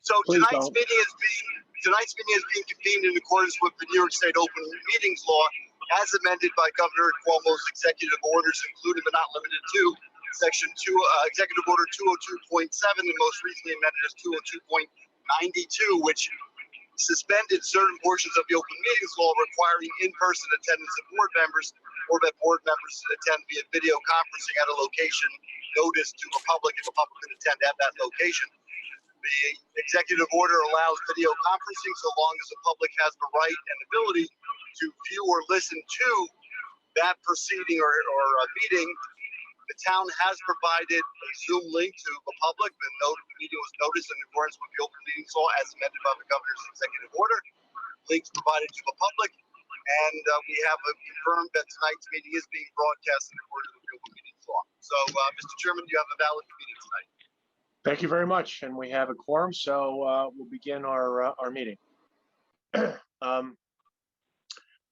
So Please tonight's don't. meeting is being convened in accordance with the New York State Open Meetings Law, as amended by Governor Cuomo's executive orders, including but not limited to Section 2, Executive Order 202.7, and most recently amended as 202.92, which suspended certain portions of the Open Meetings Law requiring in-person attendance of board members, or that board members attend via video conferencing at a location noticed to the public if the public could attend at that location. The executive order allows video conferencing so long as the public has the right and ability to view or listen to that proceeding or meeting. The town has provided a Zoom link to the public. The meeting was noticed in accordance with the Open Meetings Law as amended by the governor's executive order. Links provided to the public, and we have confirmed that tonight's meeting is being broadcast in accordance with the Open Meetings Law. So, Mr. Chairman, you have a valid meeting tonight. Thank you very much, and we have a quorum, so we'll begin our meeting.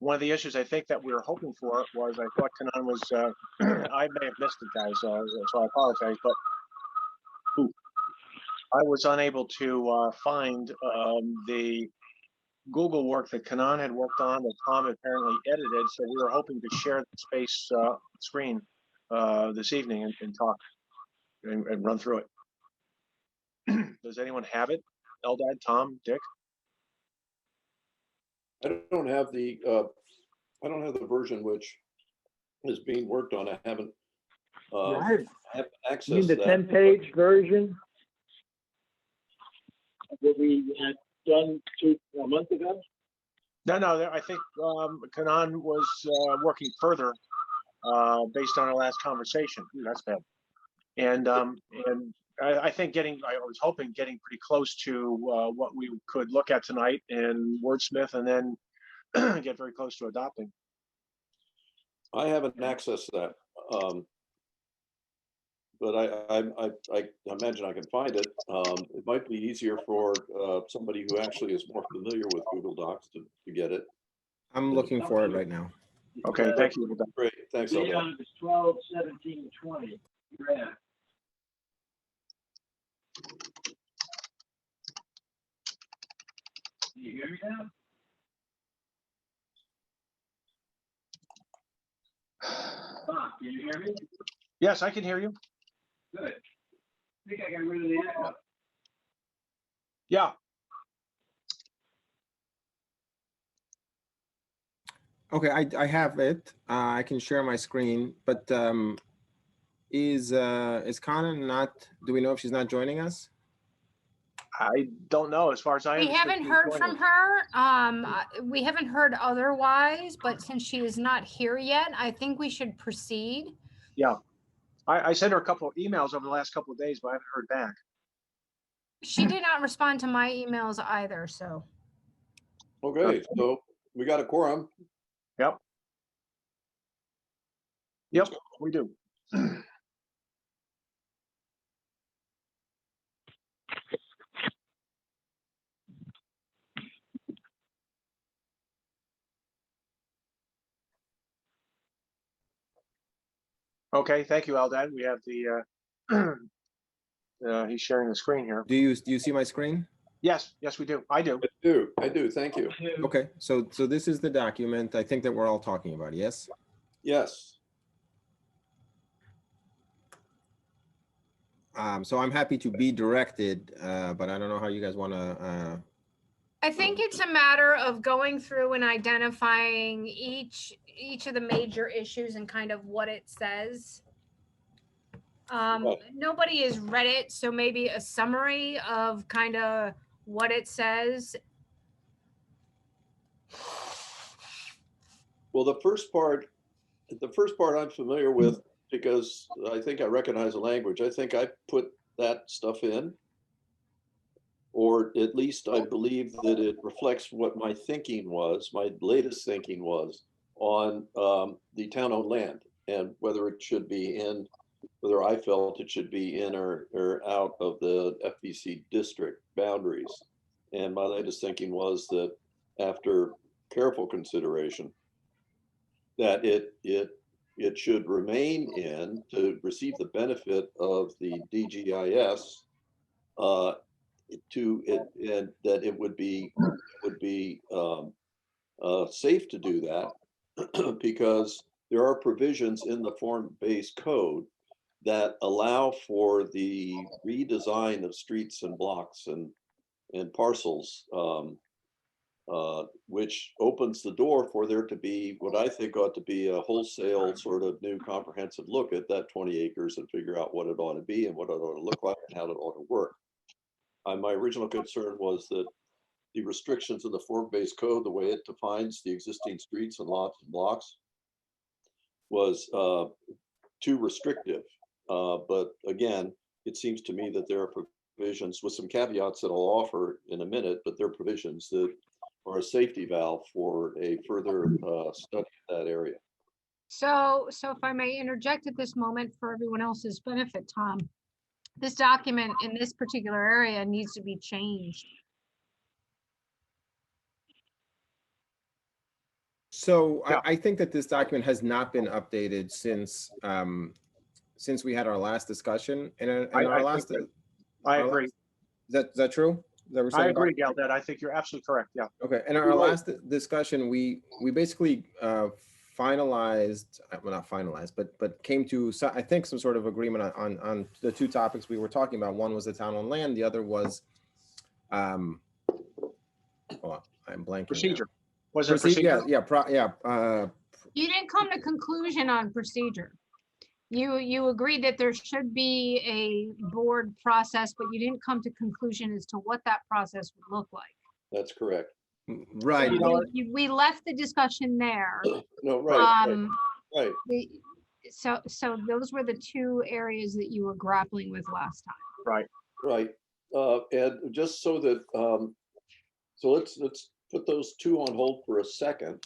One of the issues I think that we were hoping for was, I thought Kanan was, I may have missed it, guys, so I apologize, but I was unable to find the Google work that Kanan had worked on that Tom apparently edited, so we were hoping to share the space screen this evening and talk and run through it. Does anyone have it? Eldad, Tom, Dick? I don't have the version which is being worked on. I haven't have access. You mean the to that. 10-page version that we had done a month ago? No, I think Kanan was working further based on our last conversation. Ooh, that's bad. And I think I was hoping getting pretty close to what we could look at tonight and wordsmith, and then get very close to adopting. I haven't accessed that, but I imagine I can find it. It might be easier for somebody who actually is more familiar with Google Docs to get it. I'm looking for it right now. Okay, thank you. Great, thanks. Leon is 12/17/20. Yeah. Can you hear me now? Bob, can you hear me? Yes, I can hear you. Good. I think I got rid of the echo. Yeah. Okay, I have it. I can share my screen, but is Kanan not? Do we know if she's not joining us? I don't know. As far as I We haven't heard from her. We haven't heard otherwise, but since she is not here yet, I think we should proceed. Yeah. I sent her a couple of emails over the last couple of days, but I haven't heard back. She did not respond to my emails either, so. Okay, so we got a quorum. Yep. Yep, we do. Okay, thank you, Eldad. We have the he's sharing the screen here. Do you see my screen? Yes, we do. I do. I do. Thank you. Okay, so this is the document I think that we're all talking about. Yes. Yes. So I'm happy to be directed, but I don't know how you guys want to. I think it's a matter of going through and identifying each of the major issues and kind of what it says. Nobody has read it, so maybe a summary of kind of what it says. Well, the first part I'm familiar with because I think I recognize the language. I think I put that stuff in, or at least I believe that it reflects what my thinking was, my latest thinking was on the town-owned land and whether it should be in, whether I felt it should be in or out of the FVC district boundaries. And my latest thinking was that after careful consideration, that it should remain in to receive the benefit of the DGIS to it, and that it would be safe to do that because there are provisions in the form-based code that allow for the redesign of streets and blocks and parcels, which opens the door for there to be what I think ought to be a wholesale sort of new comprehensive look at that 20 acres and figure out what it ought to be and what it ought to look like and how it ought to work. My original concern was that the restrictions of the form-based code, the way it defines the existing streets and lots and blocks, was too restrictive. But again, it seems to me that there are provisions with some caveats that I'll offer in a minute, but there are provisions that are a safety valve for a further study of that area. So if I may interject at this moment for everyone else's benefit, Tom, this document in this particular area needs to be changed. So Yeah. I think that this document has not been updated since we had our last discussion. And our last, I agree. is that true? Is that what we're I saying? agree, Gail, that I think you're absolutely correct. Yeah. Okay, in our last discussion, we basically finalized, well, not finalized, but came to, I think, some sort of agreement on the two topics we were talking about. One was the town on land, the other was, hold on, I'm blanking. Procedure. Now. Was it procedure? You didn't come to conclusion on procedure. You agreed that there should be a board process, but you didn't come to conclusion as to what that process would look like. That's correct. Right. So we left the discussion there. No, right. So those were the two areas that you were grappling with last time. Right. And just so that, so let's put those two on hold for a second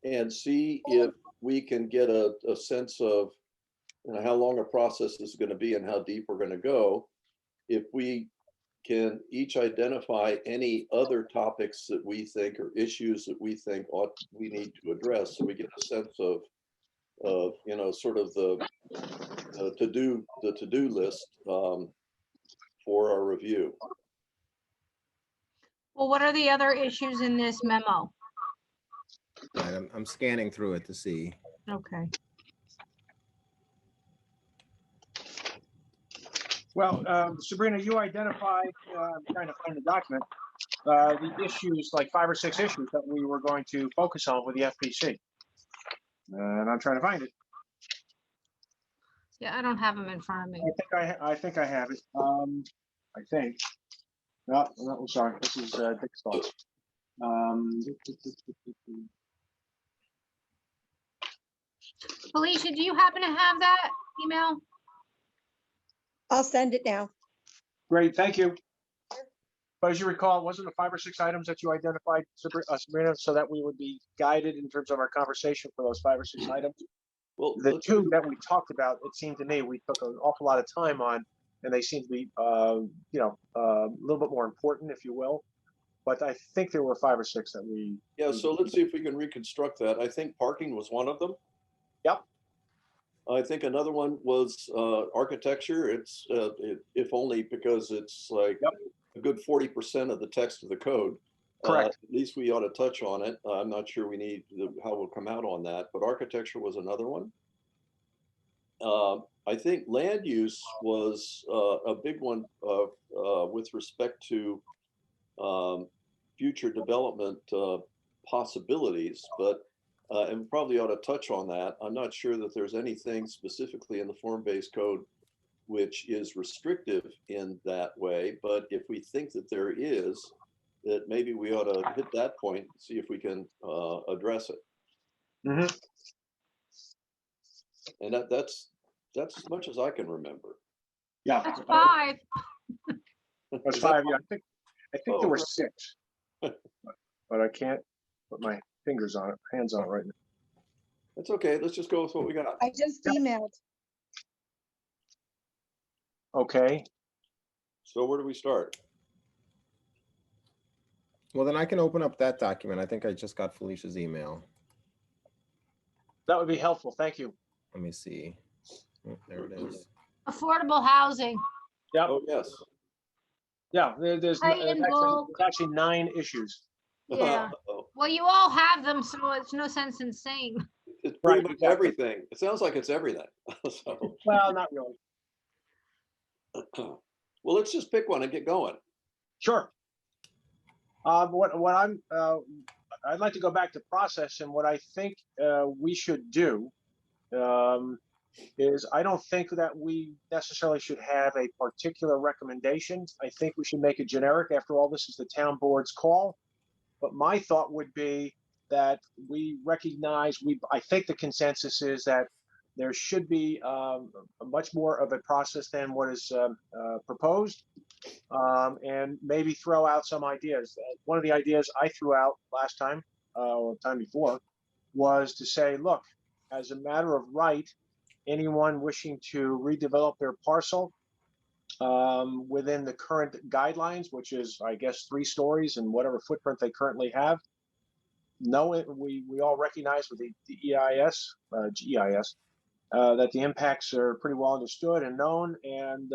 and see if we can get a sense of how long a process is going to be and how deep we're going to go. If we can each identify any other topics that we think or issues that we think we need to address, so we get a sense of sort of the to-do list for our review. Well, what are the other issues in this memo? Right, I'm scanning through it to see. Okay. Well, Sabrina, you identified, I'm trying to find the document, the issues, like 5 or 6 issues that we were going to focus on with the FPC. And I'm trying to find it. Yeah, I don't have them in front of me. I think I have it. I think. No, I'm sorry. This is Dick's thoughts. Felicia, do you happen to have that email? I'll send it now. Great, thank you. But as you recall, wasn't it 5 or 6 items that you identified, Sabrina, so that we would be guided in terms of our conversation for those 5 or 6 items? Well, the two that we talked about, it seemed to me we took an awful lot of time on, and they seem to be, a little bit more important, if you will. But I think there were 5 or 6 that we. Yeah, so let's see if we can reconstruct that. I think parking was one of them. Yep. I think another one was architecture. It's if only because it's like a good 40% of the text of the code. Correct. At least we ought to touch on it. I'm not sure we need how we'll come out on that, but architecture was another one. I think land use was a big one with respect to future development possibilities, but and probably ought to touch on that. I'm not sure that there's anything specifically in the form-based code which is restrictive in that way, but if we think that there is, that maybe we ought to hit that point and see if we can address it. Mm-hmm. And that's as much as I can remember. Yeah. That's 5. That's 5. Yeah, I think there were 6, but I can't put my hands on it right now. That's okay. Let's just go with what we got. I just emailed. Okay. So where do we start? Well, then I can open up that document. I think I just got Felicia's email. That would be helpful. Thank you. Let me see. Oh, there it is. Affordable housing. Yep. Oh, yes. Yeah, there's High and bulk. actually 9 issues. Yeah. Well, you all have them, so it's no sense in saying. It's pretty Right, much exactly. everything. It sounds like it's everything. So, Well, not really. well, let's just pick one and get going. Sure. I'd like to go back to process, and what I think we should do is I don't think that we necessarily should have a particular recommendation. I think we should make it generic. After all, this is the town board's call. But my thought would be that we recognize, I think the consensus is that there should be much more of a process than what is proposed, and maybe throw out some ideas. One of the ideas I threw out last time, or time before, was to say, look, as a matter of right, anyone wishing to redevelop their parcel within the current guidelines, which is, I guess, 3 stories and whatever footprint they currently have. No, we all recognize with the GEIS, that the impacts are pretty well understood and known, and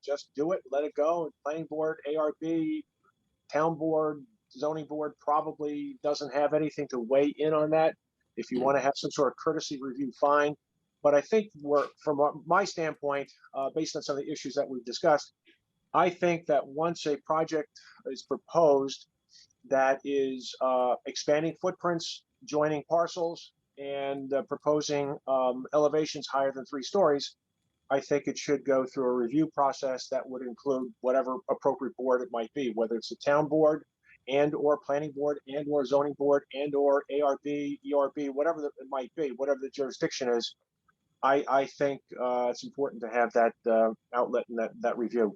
just do it, let it go. Planning board, ARB, town board, zoning board probably doesn't have anything to weigh in on that. If you want to have some sort of courtesy review, fine. But I think from my standpoint, based on some of the issues that we've discussed, I think that once a project is proposed that is expanding footprints, joining parcels, and proposing elevations higher than 3 stories, I think it should go through a review process that would include whatever appropriate board it might be, whether it's a town board and or planning board and or zoning board and or ARB, ERB, whatever it might be, whatever the jurisdiction is. I think it's important to have that outlet and that review.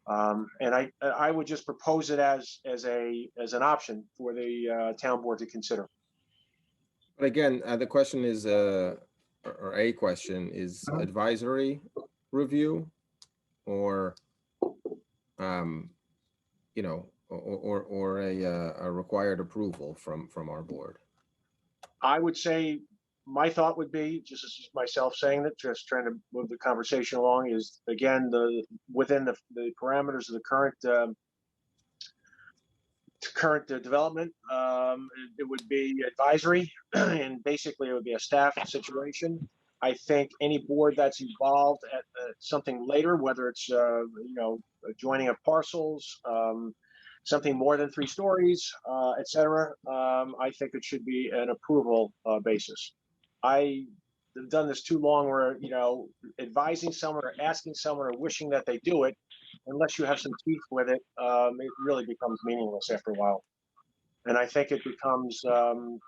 And I would just propose it as an option for the town board to consider. But again, the question is, or a question is advisory review, or, you know, or a required approval from our board. I would say my thought would be, just as myself saying that, just trying to move the conversation along, is again within the parameters of the current development. It would be advisory, and basically it would be a staff situation. I think any board that's involved at something later, whether it's joining of parcels, something more than 3 stories, etc., I think it should be an approval basis. I have done this too long where, advising someone or asking someone or wishing that they do it, unless you have some teeth with it, it really becomes meaningless after a while. And I think it becomes, an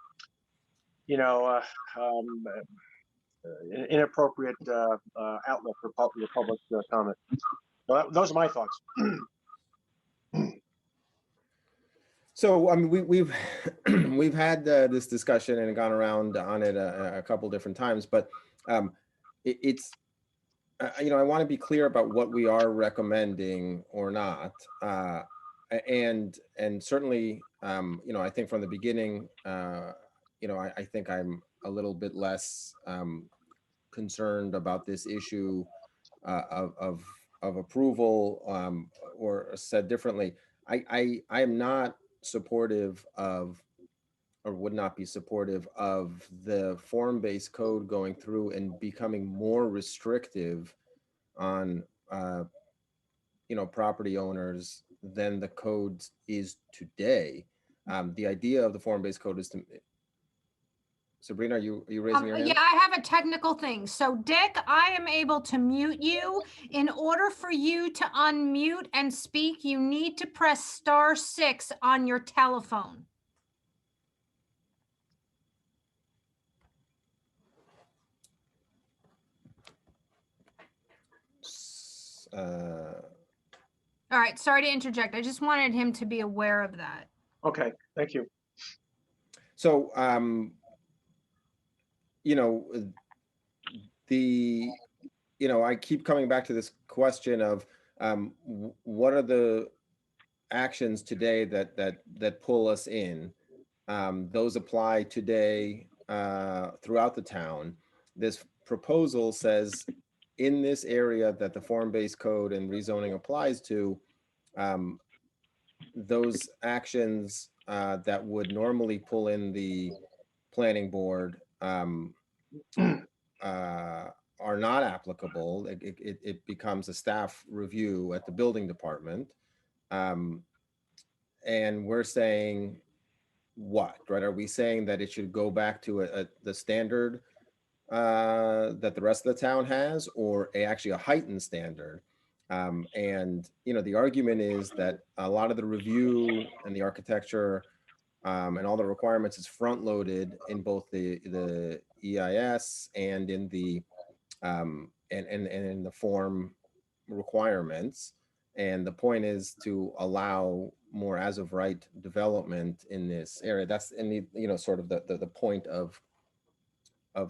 inappropriate outlet for public comment. So those are my thoughts. So I mean, we've we've had this discussion and gone around on it a couple different times, but it's I want to be clear about what we are recommending or not, and certainly I think from the beginning, I think I'm a little bit less concerned about this issue of approval, or said differently, I am not supportive of, or would not be supportive of, the form-based code going through and becoming more restrictive on property owners than the code is today. The idea of the form-based code is to, Sabrina, are you raising your hand? Yeah, I have a technical thing. So Dick, I am able to mute you. In order for you to unmute and speak, you need to press *6 on your telephone. All right, sorry to interject. I just wanted him to be aware of that. Okay, thank you. So, I keep coming back to this question of what are the actions today that pull us in? Those apply today throughout the town. This proposal says in this area that the form-based code and rezoning applies to, those actions that would normally pull in the planning board are not applicable. It becomes a staff review at the building department. And we're saying what, right? Are we saying that it should go back to the standard that the rest of the town has, or actually a heightened standard? And, you know, the argument is that a lot of the review and the architecture and all the requirements is front loaded in both the EIS and in the and in the form requirements. And the point is to allow more as of right development in this area. That's in the, you know, sort of the point of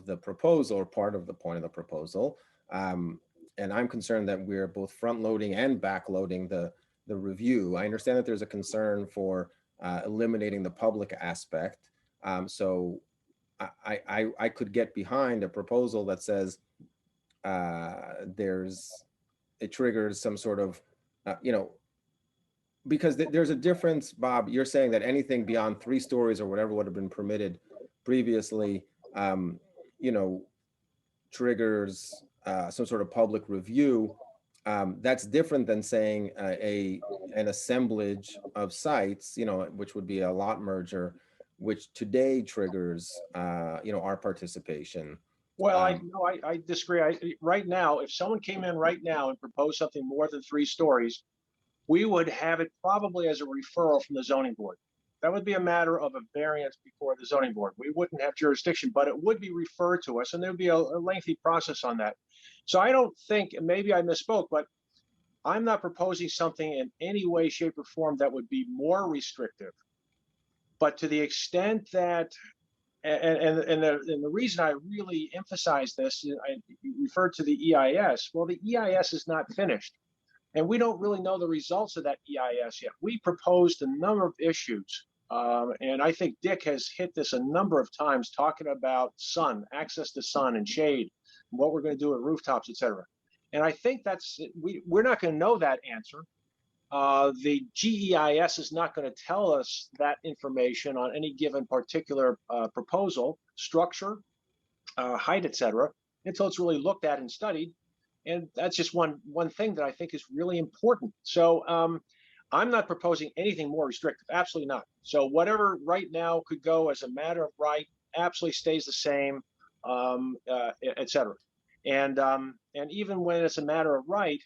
the proposal, or part of the point of the proposal. And I'm concerned that we're both front loading and back loading the review. I understand that there's a concern for eliminating the public aspect. So I could get behind a proposal that says it triggers some sort of, you know, because there's a difference, Bob. You're saying that anything beyond 3 stories or whatever would have been permitted previously, you know, triggers some sort of public review. That's different than saying an assemblage of sites, you know, which would be a lot merger, which today triggers, you know, our participation. Well, I disagree. Right now, if someone came in right now and proposed something more than 3 stories, we would have it probably as a referral from the zoning board. That would be a matter of a variance before the zoning board. We wouldn't have jurisdiction, but it would be referred to us, and there would be a lengthy process on that. So I don't think, maybe I misspoke, but I'm not proposing something in any way, shape, or form that would be more restrictive. But to the extent that, and the reason I really emphasize this, I referred to the EIS. Well, the EIS is not finished, and we don't really know the results of that EIS yet. We proposed a number of issues, and I think Dick has hit this a number of times, talking about sun, access to sun and shade, and what we're going to do at rooftops, et cetera. And I think we're not going to know that answer. The GEIS is not going to tell us that information on any given particular proposal, structure, height, et cetera, until it's really looked at and studied. And that's just one thing that I think is really important. So I'm not proposing anything more restrictive, absolutely not. So whatever right now could go as a matter of right absolutely stays the same, et cetera. And even when it's a matter of right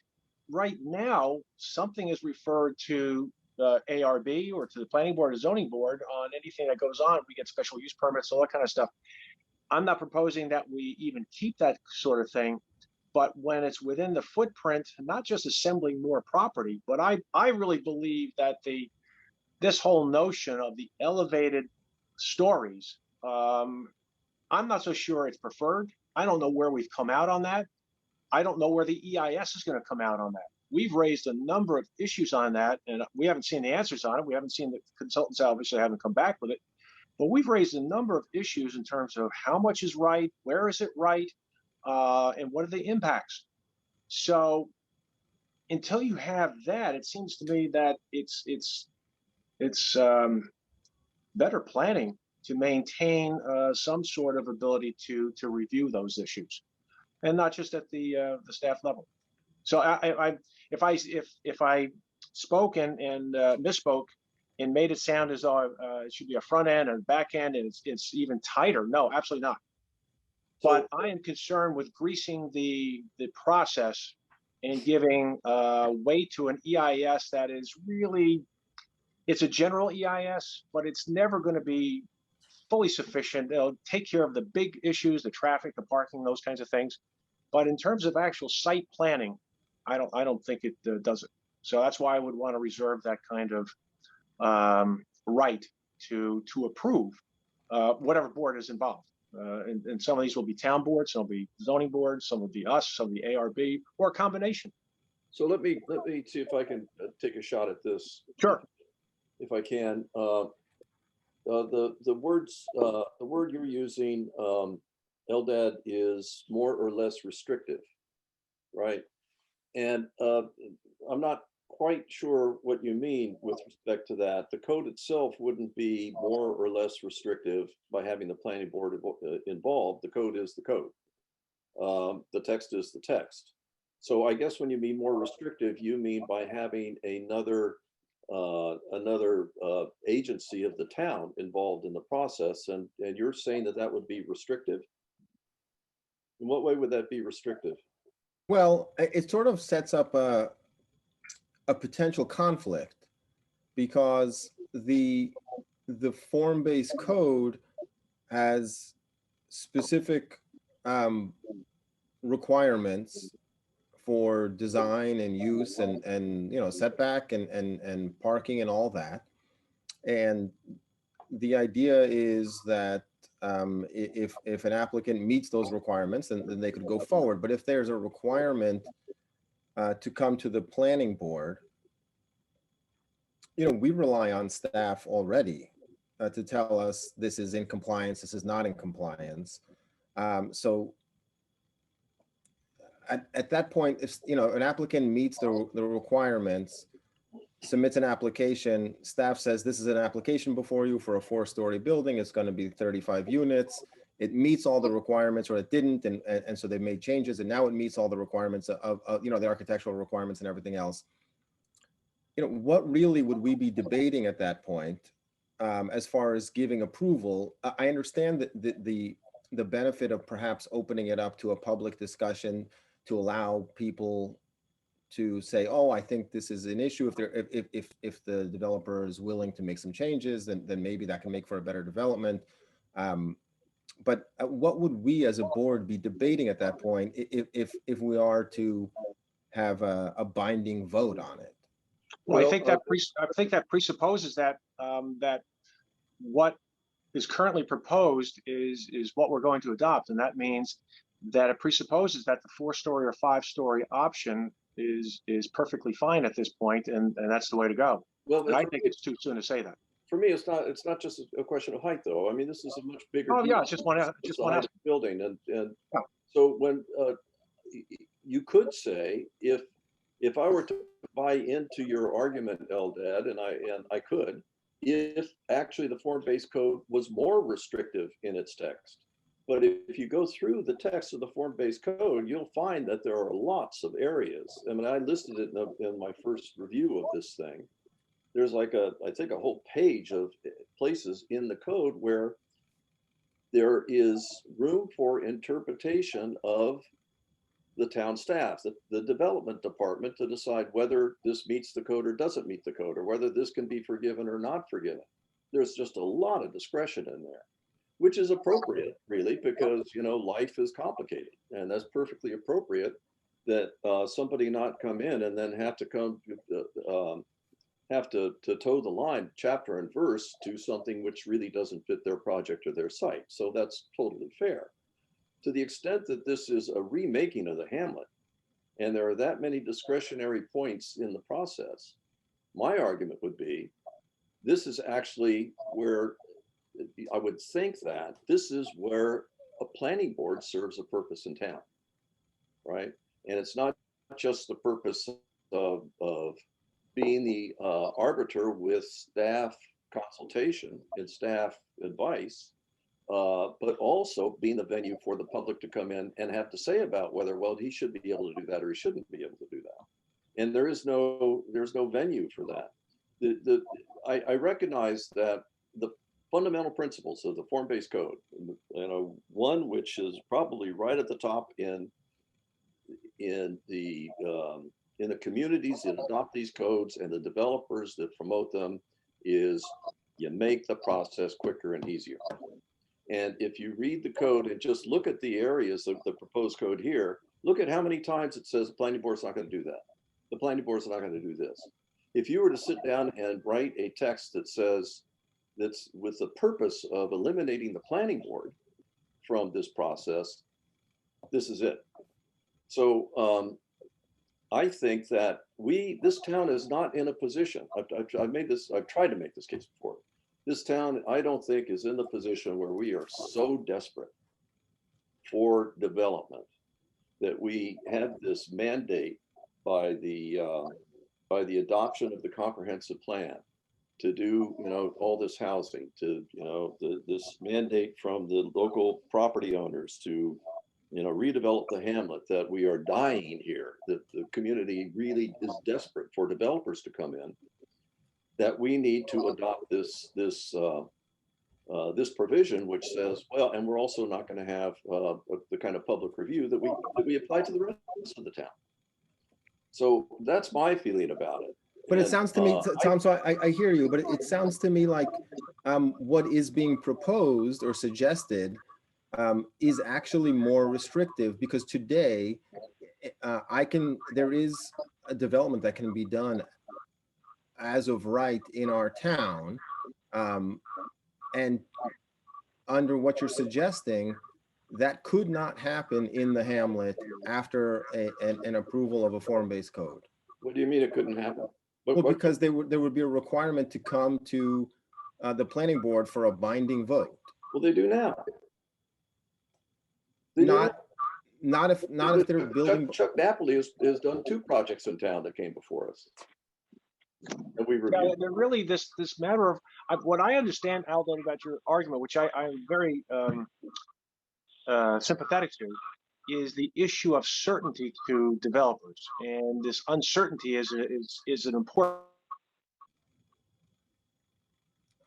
now, something is referred to the ARB or to the planning board or zoning board on anything that goes on. We get special use permits, all that kind of stuff. I'm not proposing that we even keep that sort of thing, but when it's within the footprint, not just assembling more property, but I really believe that this whole notion of the elevated stories, I'm not so sure it's preferred. I don't know where we've come out on that. I don't know where the EIS is going to come out on that. We've raised a number of issues on that, and we haven't seen the answers on it. We haven't seen the consultants obviously haven't come back with it, but we've raised a number of issues in terms of how much is right, where is it right, and what are the impacts. So until you have that, it seems to me that it's better planning to maintain some sort of ability to review those issues, and not just at the staff level. So if I spoke and misspoke and made it sound as though it should be a front end and back end and it's even tighter, no, absolutely not. But I am concerned with greasing the process and giving weight to an EIS that is really, it's a general EIS, but it's never going to be fully sufficient. It'll take care of the big issues, the traffic, the parking, those kinds of things. But in terms of actual site planning, I don't think it does it. So that's why I would want to reserve that kind of right to approve whatever board is involved. And some of these will be town boards, some will be zoning boards, some will be us, some will be ARB, or a combination. So let me see if I can take a shot at this. Sure. If I can. The word you're using, LDAD, is more or less restrictive, right? And I'm not quite sure what you mean with respect to that. The code itself wouldn't be more or less restrictive by having the planning board involved. The code is the code. The text is the text. So I guess when you mean more restrictive, you mean by having another agency of the town involved in the process, and you're saying that that would be restrictive. In what way would that be restrictive? Well, it sort of sets up a potential conflict, because the form-based code has specific requirements for design and use and you know, setback and parking and all that. And the idea is that if an applicant meets those requirements, then they could go forward. But if there's a requirement to come to the planning board, you know, we rely on staff already to tell us this is in compliance, this is not in compliance. So at that point, if, you know, an applicant meets the requirements, submits an application, staff says this is an application before you for a 4-story building, it's going to be 35 units, it meets all the requirements, or it didn't, and so they made changes, and now it meets all the requirements of you know, the architectural requirements and everything else. You know, what really would we be debating at that point as far as giving approval? I understand that the benefit of perhaps opening it up to a public discussion to allow people to say, oh, I think this is an issue. If the developer is willing to make some changes, then maybe that can make for a better development. But what would we as a board be debating at that point if we are to have a binding vote on it? Well, I think that presupposes that that what is currently proposed is what we're going to adopt, and that means that it presupposes that the 4-story or 5-story option is perfectly fine at this point, and that's the way to go. Well, I think it's too soon to say that. For me, it's not just a question of height, though. I mean, this is a much bigger. Oh yeah, it's just one building, and yeah. So when you could say, if I were to buy into your argument, Eldad, and I could, if actually the form-based code was more restrictive in its text. But if you go through the text of the form-based code, you'll find that there are lots of areas. I mean, I listed it in my first review of this thing. There's like I think a whole page of places in the code where there is room for interpretation of the town staff, the development department, to decide whether this meets the code or doesn't meet the code, or whether this can be forgiven or not forgiven. There's just a lot of discretion in there, which is appropriate, really, because, you know, life is complicated, and that's perfectly appropriate that somebody not come in and then have to come to toe the line chapter and verse to something which really doesn't fit their project or their site. So that's totally fair. To the extent that this is a remaking of the Hamlet, and there are that many discretionary points in the process, my argument would be, this is actually where I would think that this is where a planning board serves a purpose in town, right? And it's not just the purpose of being the arbiter with staff consultation and staff advice, but also being the venue for the public to come in and have to say about whether, well, he should be able to do that or he shouldn't be able to do that. And there's no venue for that. I recognize that the fundamental principles of the form-based code, you know, one which is probably right at the top in the communities that adopt these codes and the developers that promote them, is you make the process quicker and easier. And if you read the code and just look at the areas of the proposed code here, look at how many times it says the planning board's not going to do that. The planning board's not going to do this. If you were to sit down and write a text that says, that's with the purpose of eliminating the planning board from this process, this is it. So I think that this town is not in a position, I've tried to make this case before. This town, I don't think, is in the position where we are so desperate for development that we have this mandate by the by the adoption of the comprehensive plan to do, all this housing, to, this mandate from the local property owners to, redevelop the hamlet, that we are dying here, that the community really is desperate for developers to come in, that we need to adopt this provision, which says, well, and we're also not going to have the kind of public review that we apply to the rest of the town. So that's my feeling about it. But And, it sounds to me, Tom, so I hear you, but it sounds to me like what is being proposed or suggested is actually more restrictive, because today there is a development that can be done as of right in our town. And under what you're suggesting, that could not happen in the hamlet after an approval of a form-based code. what do you mean it couldn't happen? Well, because there would be a requirement to come to the planning board for a binding vote. Well, they do now. They do Not if they're building. Chuck Napoli has done 2 projects in town that came before us. And we reviewed. Yeah, they're really this matter of what I understand, Alden, about your argument, which I'm very sympathetic to, is the issue of certainty to developers, and this uncertainty is an important.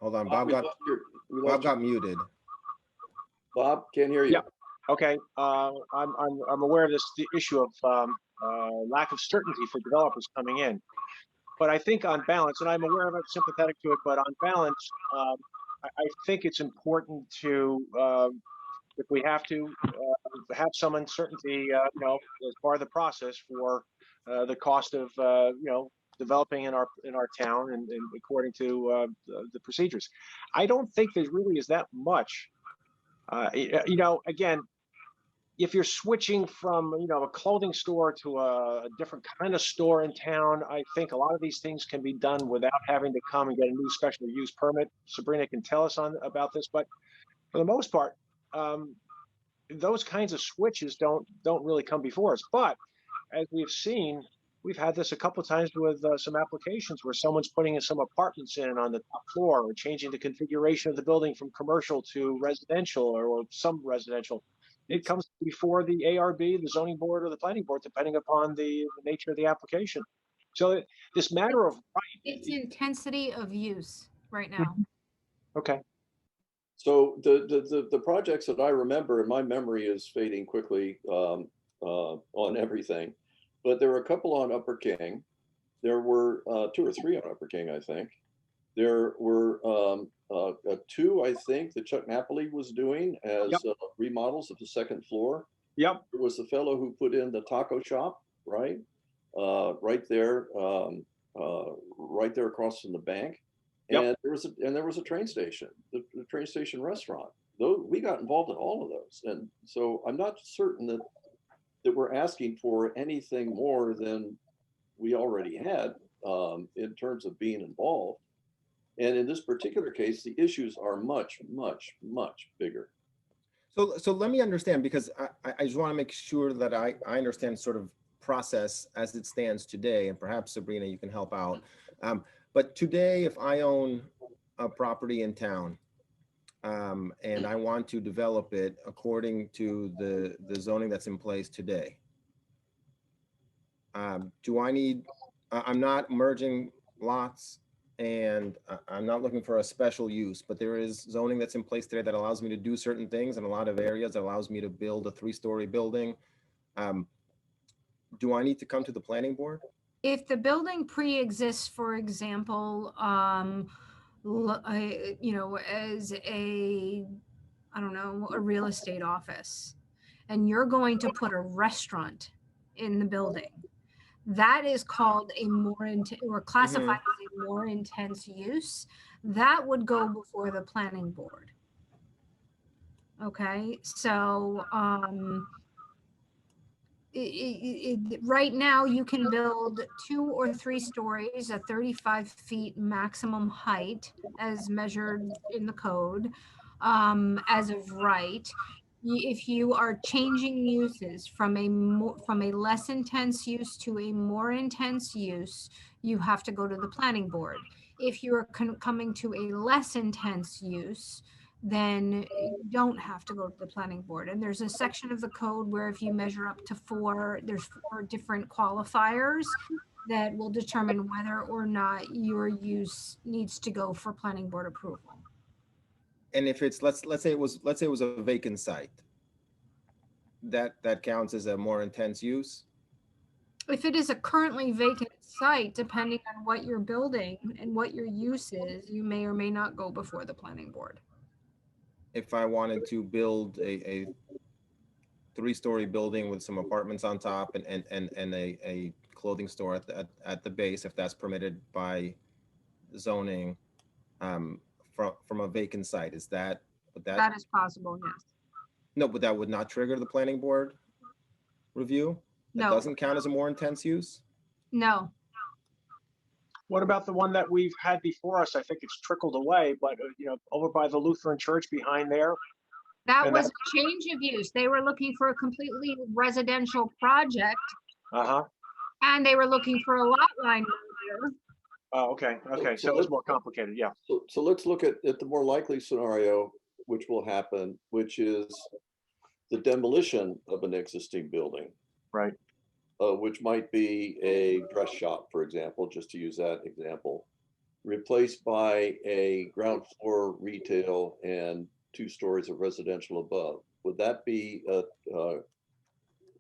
Hold on, Bob got muted. Bob, can't hear you. Yeah. Okay, I'm aware of the issue of lack of certainty for developers coming in, but I think on balance, and I'm aware of it, sympathetic to it, but on balance, I think it's important to, if we have to, have some uncertainty, as part of the process for the cost of, developing in our town and according to the procedures. I don't think there really is that much. Again, if you're switching from, a clothing store to a different kind of store in town, I think a lot of these things can be done without having to come and get a new special use permit. Sabrina can tell us about this, but for the most part, those kinds of switches don't really come before us. But as we've seen, we've had this a couple of times with some applications where someone's putting in some apartments in on the top floor, or changing the configuration of the building from commercial to residential, or some residential. It comes before the ARB, the zoning board, or the planning board, depending upon the nature of the application. So this matter of right. It's intensity of use right now. Okay. So the projects that I remember, and my memory is fading quickly on everything, but there were a couple on Upper King. There were 2 or 3 on Upper King, I think. There were 2, I think, that Chuck Napoli was doing as remodels of the 2nd floor. Yep. There was the fellow who put in the taco shop, right? Right there across from the bank. Yep. And there was a train station, the train station restaurant. We got involved in all of those. And so I'm not certain that we're asking for anything more than we already had in terms of being involved. And in this particular case, the issues are much, much, much bigger. So let me understand, because I just want to make sure that I understand sort of process as it stands today, and perhaps Sabrina, you can help out. But today, if I own a property in town and I want to develop it according to the zoning that's in place today, do I need, I'm not merging lots, and I'm not looking for a special use, but there is zoning that's in place today that allows me to do certain things in a lot of areas, that allows me to build a 3-story building. Do I need to come to the planning board? If the building pre-exists, for example, as a real estate office, and you're going to put a restaurant in the building, that is called a more or classified as a more intense use. That would go before the planning board. Okay, so right now you can build 2 or 3 stories at 35 feet maximum height as measured in the code as of right. if you are changing uses from a less intense use to a more intense use, you have to go to the planning board. If you are coming to a less intense use, then you don't have to go to the planning board. And there's a section of the code where if you measure up to there's 4 different qualifiers that will determine whether or not your use needs to go for planning board approval. And if it's, let's say it was a vacant site, that counts as a more intense use? If it is a currently vacant site, depending on what you're building and what your use is, you may or may not go before the planning board. If I wanted to build a 3-story building with some apartments on top and a clothing store at the base, if that's permitted by zoning, from a vacant site, That is possible, yes. No, but that would not trigger the planning board review? That No, doesn't count as a more intense use? no. What about the one that we've had before us? I think it's trickled away, but over by the Lutheran church behind there. That And was a change of use. They were looking for a completely residential project and they were looking for a lot line merger. Oh, okay. So it was more complicated. Yeah. So let's look at the more likely scenario, which will happen, which is the demolition of an existing building. Right. Which might be a dress shop, for example, just to use that example, replaced by a ground floor retail and 2 stories of residential above. Would that be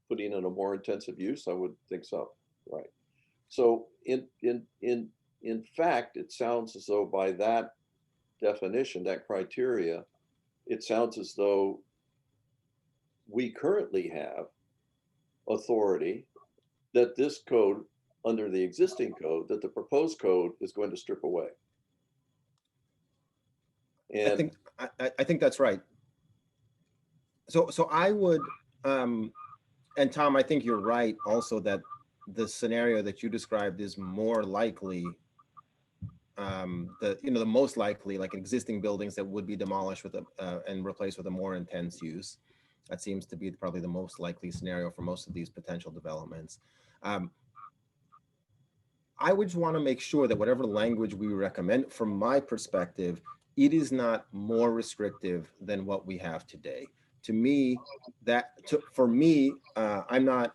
putting in a more intensive use? I would think so, right? So in fact, it sounds as though by that definition, that criteria, it sounds as though we currently have authority that this code, under the existing code, that the proposed code is going to strip away. And I think that's right. So I would, and Tom, I think you're right also that the scenario that you described is more likely, the most likely, like existing buildings that would be demolished with and replaced with a more intense use. That seems to be probably the most likely scenario for most of these potential developments. I would just want to make sure that whatever language we recommend, from my perspective, it is not more restrictive than what we have today. To me, I'm not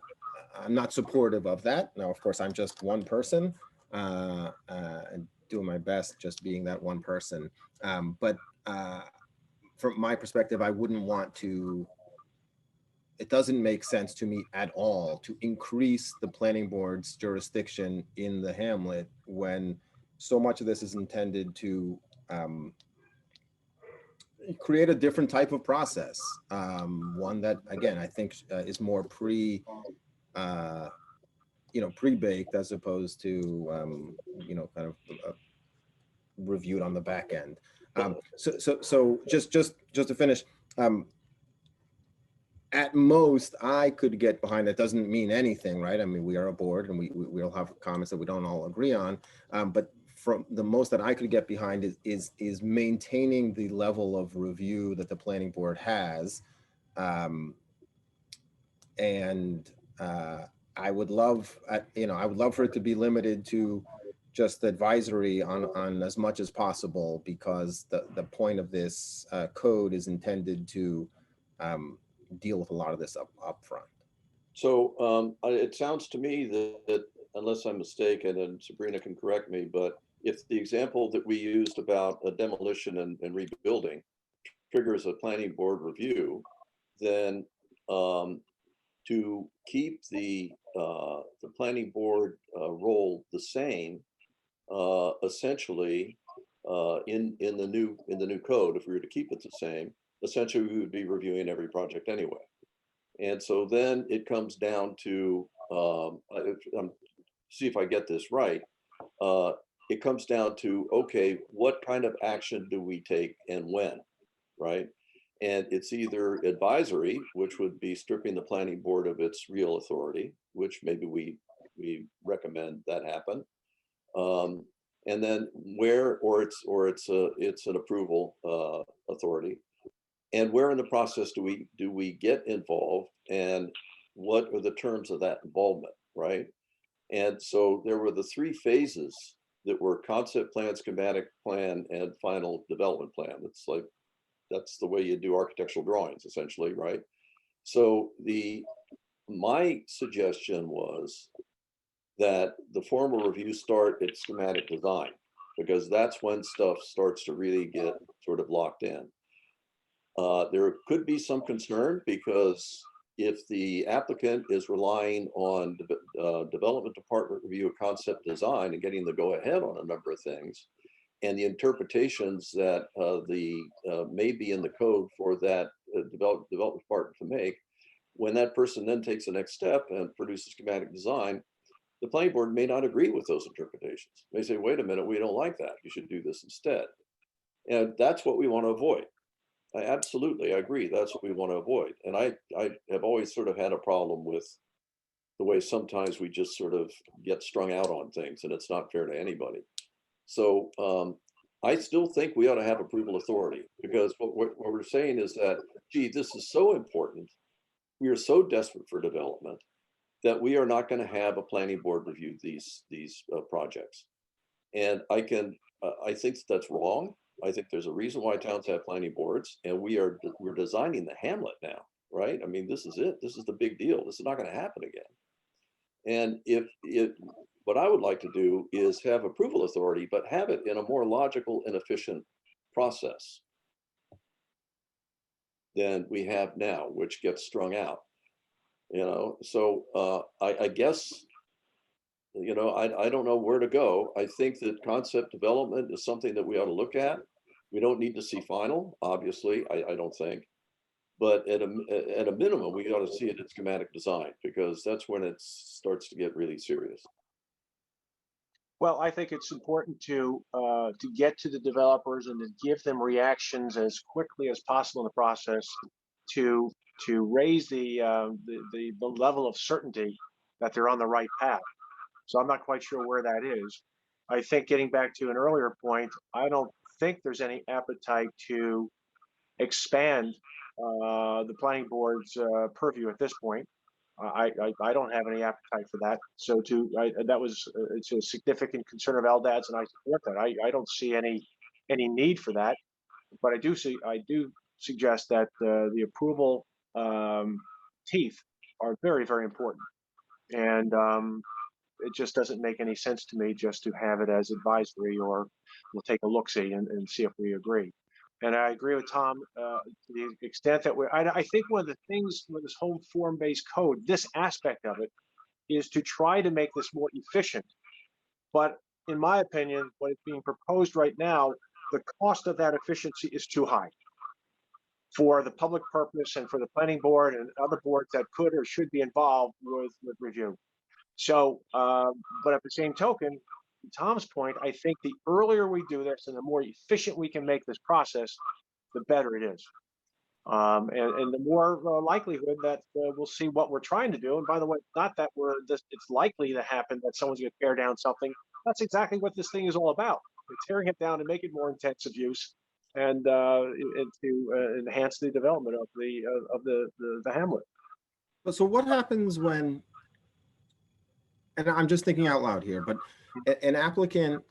supportive of that. Now, of course, I'm just one person, and doing my best just being that one person. But from my perspective, I wouldn't want to. It doesn't make sense to me at all to increase the planning board's jurisdiction in the hamlet when so much of this is intended to create a different type of process. One that, again, I think is more pre-baked as opposed to, kind of reviewed on the back end. So just to finish, at most, I could get behind. That doesn't mean anything, right? I mean, we are a board, and we'll have comments that we don't all agree on. But from the most that I could get behind is maintaining the level of review that the planning board has, and I would love for it to be limited to just advisory on as much as possible, because the point of this code is intended to deal with a lot of this up front. so it sounds to me that unless I'm mistaken, and Sabrina can correct me, but if the example that we used about a demolition and rebuilding triggers a planning board review, then to keep the planning board role the same, essentially in the new code, if we were to keep it the same, essentially we would be reviewing every project anyway. And so then it comes down to see if I get this right. It comes down to, okay, what kind of action do we take and when, right? And it's either advisory, which would be stripping the planning board of its real authority, which maybe we recommend that happen. And then it's an approval authority, And where in the process do we get involved, and what are the terms of that involvement, right? And so there were the three phases that were concept plan, schematic plan, and final development plan. It's like, that's the way you do architectural drawings, essentially, right? So my suggestion was that the formal review start at schematic design, because that's when stuff starts to really get sort of locked in. There could be some concern, because if the applicant is relying on development department review of concept design and getting the go ahead on a number of things, and the interpretations that may be in the code for that development department to make, when that person then takes the next step and produces schematic design, the planning board may not agree with those interpretations. They say, wait a minute, we don't like that. You should do this instead. And that's what we want to avoid. I agree. That's what we want to avoid. And I have always sort of had a problem with the way sometimes we just sort of get strung out on things, and it's not fair to anybody. So I still think we ought to have approval authority, because what we're saying is that, gee, this is so important. We are so desperate for development that we are not going to have a planning board review these projects. And I think that's wrong. I think there's a reason why towns have planning boards, and we're designing the hamlet now, right? I mean, this is it. This is the big deal. This is not going to happen again. And what I would like to do is have approval authority, but have it in a more logical and efficient process than we have now, which gets strung out. So I guess, I don't know where to go. I think that concept development is something that we ought to look at. We don't need to see final, obviously, I don't think. But at a minimum, we ought to see it in schematic design, because that's when it starts to get really serious. Well, I think it's important to get to the developers and to give them reactions as quickly as possible in the process to raise the level of certainty that they're on the right path. So I'm not quite sure where that is. I think, getting back to an earlier point, I don't think there's any appetite to expand the planning board's purview at this point. I don't have any appetite for that. So it's a significant concern of LDAD's, and I support that. I don't see any need for that, but I do suggest that the approval teeth are very, very important, and it just doesn't make any sense to me just to have it as advisory, or we'll take a look-see and see if we agree. And I agree with Tom to the extent that I think one of the things with this whole form-based code, this aspect of it, is to try to make this more efficient. But in my opinion, what is being proposed right now, the cost of that efficiency is too high for the public purpose and for the planning board and other boards that could or should be involved with review. So, but at the same token, to Tom's point, I think the earlier we do this and the more efficient we can make this process, the better it is. And the more likelihood that we'll see what we're trying to do. And by the way, not that it's likely to happen that someone's going to tear down something. That's exactly what this thing is all about. We're tearing it down to make it more intensive use, and to enhance the development of the hamlet. So what happens when, and I'm just thinking out loud here, but an applicant,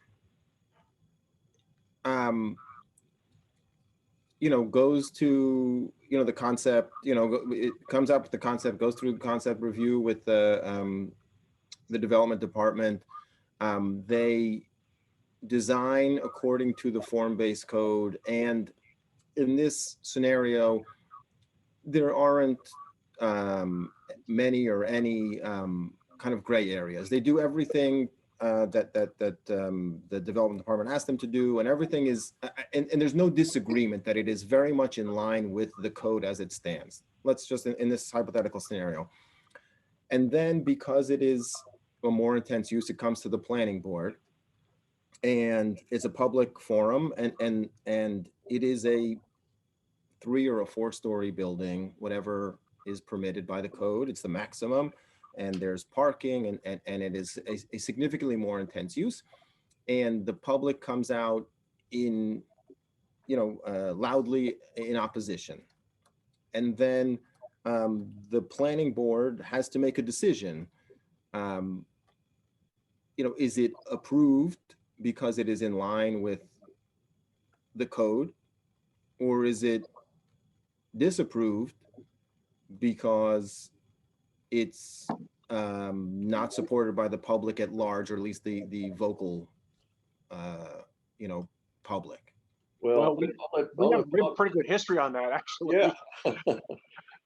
goes to, the concept, it comes up with the concept, goes through the concept review with the development department. They design according to the form-based code. And in this scenario, there aren't many or any kind of gray areas. They do everything that the development department asked them to do, and everything is, and there's no disagreement that it is very much in line with the code as it stands. Let's just, in this hypothetical scenario. And then, because it is a more intense use, it comes to the planning board, and it's a public forum, and it is a 3 or a 4-story building, whatever is permitted by the code. It's the maximum. And there's parking, and it is a significantly more intense use. And the public comes out in, loudly in opposition. and then the planning board has to make a decision. Is it approved because it is in line with the code, or is it disapproved because it's not supported by the public at large, or at least the vocal public? Well, we have a pretty good history on that, actually. yeah.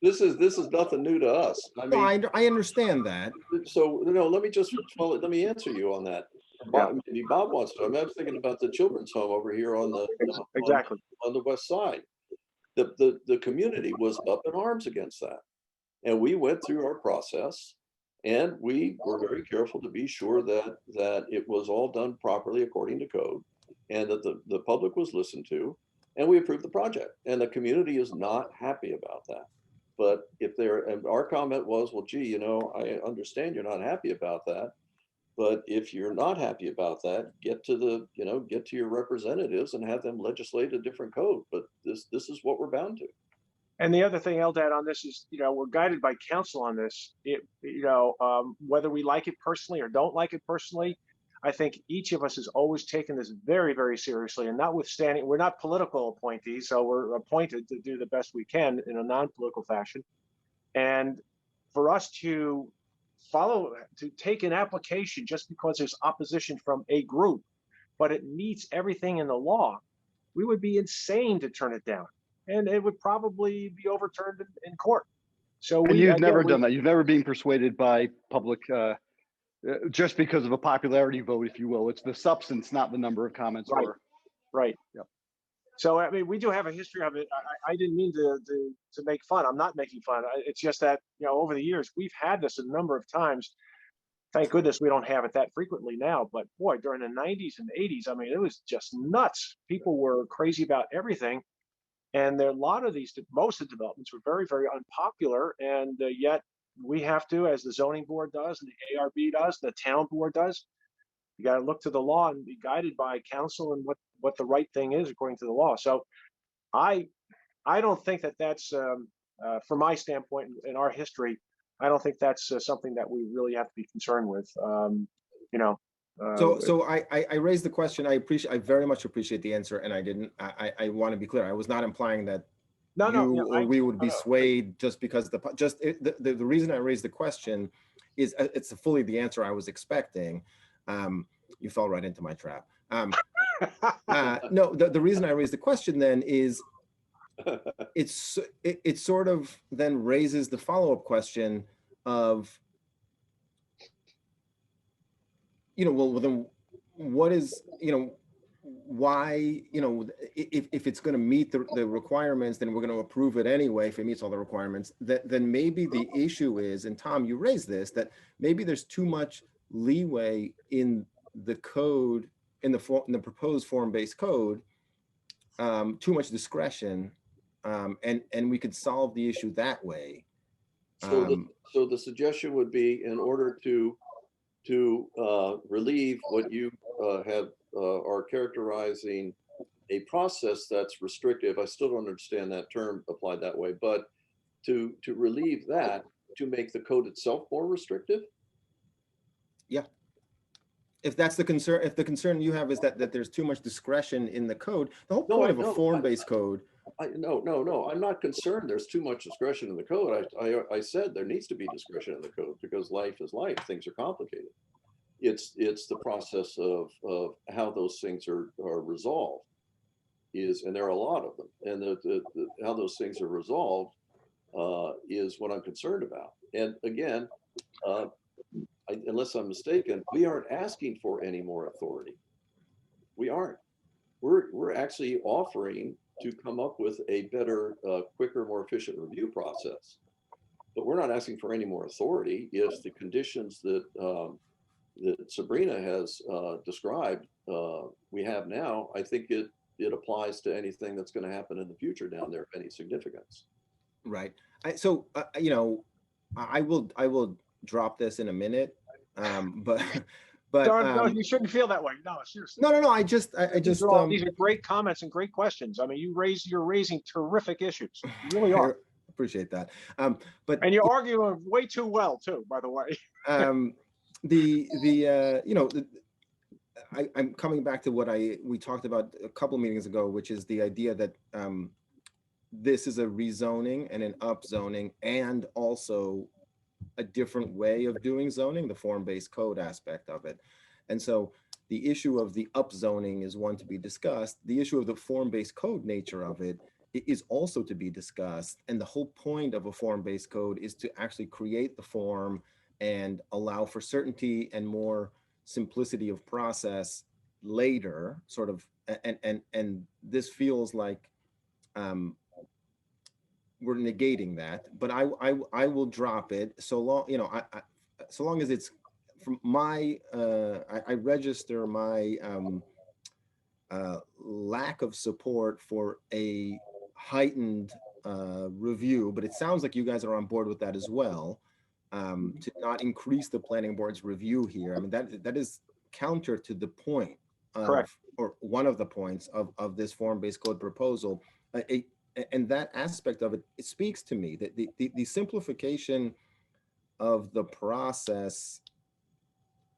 This is nothing new to us. I mean, No, I understand that. So let me answer you on that. Maybe Bob wants to. I'm thinking about the children's home over here on the exactly on the west side. The community was up in arms against that, and we went through our process, and we were very careful to be sure that it was all done properly according to code, and that the public was listened to, and we approved the project. And the community is not happy about that. But and our comment was, well, gee, I understand you're not happy about that, but if you're not happy about that, get to your representatives and have them legislate a different code. But this is what we're bound to. And the other thing, Eldad, on this is, we're guided by counsel on this. Whether we like it personally or don't like it personally, I think each of us has always taken this very, very seriously. And notwithstanding, we're not political appointees, so we're appointed to do the best we can in a non-political fashion. And for us to take an application just because there's opposition from a group, but it meets everything in the law, we would be insane to turn it down. And it would probably be overturned in court. So you've never done that. You've never been persuaded by public just because of a popularity vote, if you will. It's the substance, not the number of comments. Right. Yep. So, I mean, we do have a history of it. I didn't mean to make fun. I'm not making fun. It's just that, over the years, we've had this a number of times. Thank goodness we don't have it that frequently now. But boy, during the 90s and 80s, I mean, it was just nuts. People were crazy about everything. And there are a lot of most of the developments were very, very unpopular. And yet we have to, as the zoning board does, and the ARB does, the town board does, you got to look to the law and be guided by counsel and what the right thing is according to the law. So I don't think that's, from my standpoint in our history, I don't think that's something that we really have to be concerned with. So I raised the question. I very much appreciate the answer, and I want to be clear. I was not implying that we would be swayed just because the reason I raised the question is it's fully the answer I was expecting. You fell right into my trap. No, the reason I raised the question then is it sort of then raises the follow-up question of, well, then what is, why, if it's going to meet the requirements, then we're going to approve it anyway if it meets all the requirements. Then maybe the issue is, and Tom, you raised this, that maybe there's too much leeway in the code, in the proposed form-based code, too much discretion, and we could solve the issue that way. So the suggestion would be, in order to relieve what you are characterizing a process that's restrictive. I still don't understand that term applied that way, but to relieve that, to make the code itself more restrictive. Yeah. If that's the concern, if the concern you have is that there's too much discretion in the code, the whole point of a form-based code. No, I'm not concerned there's too much discretion in the code. I said there needs to be discretion in the code because life is life. Things are complicated. It's the process of how those things are resolved and there are a lot of them. And how those things are resolved is what I'm concerned about. And again, unless I'm mistaken, we aren't asking for any more authority. We aren't. We're actually offering to come up with a better, quicker, more efficient review process. But we're not asking for any more authority if the conditions that Sabrina has described we have now. I think it applies to anything that's going to happen in the future down there of any significance. Right. I will drop this in a minute, but no, you shouldn't feel that way. No, seriously. No. I just these are great comments and great questions. I mean, you're raising terrific issues. You really are. Appreciate that. But And you're arguing way too well, too, by the way. I'm coming back to what we talked about a couple meetings ago, which is the idea that this is a rezoning and an upzoning, and also a different way of doing zoning, the form-based code aspect of it. And so the issue of the upzoning is one to be discussed. The issue of the form-based code nature of it is also to be discussed. And the whole point of a form-based code is to actually create the form and allow for certainty and more simplicity of process later, sort of, and this feels like we're negating that, but I will drop it so long, so long as it's from my, I register my lack of support for a heightened review, but it sounds like you guys are on board with that as well, to not increase the planning board's review here. I mean, that is counter to the point of, Correct. or one of the points of this form-based code proposal. And that aspect of it, it speaks to me that the simplification of the process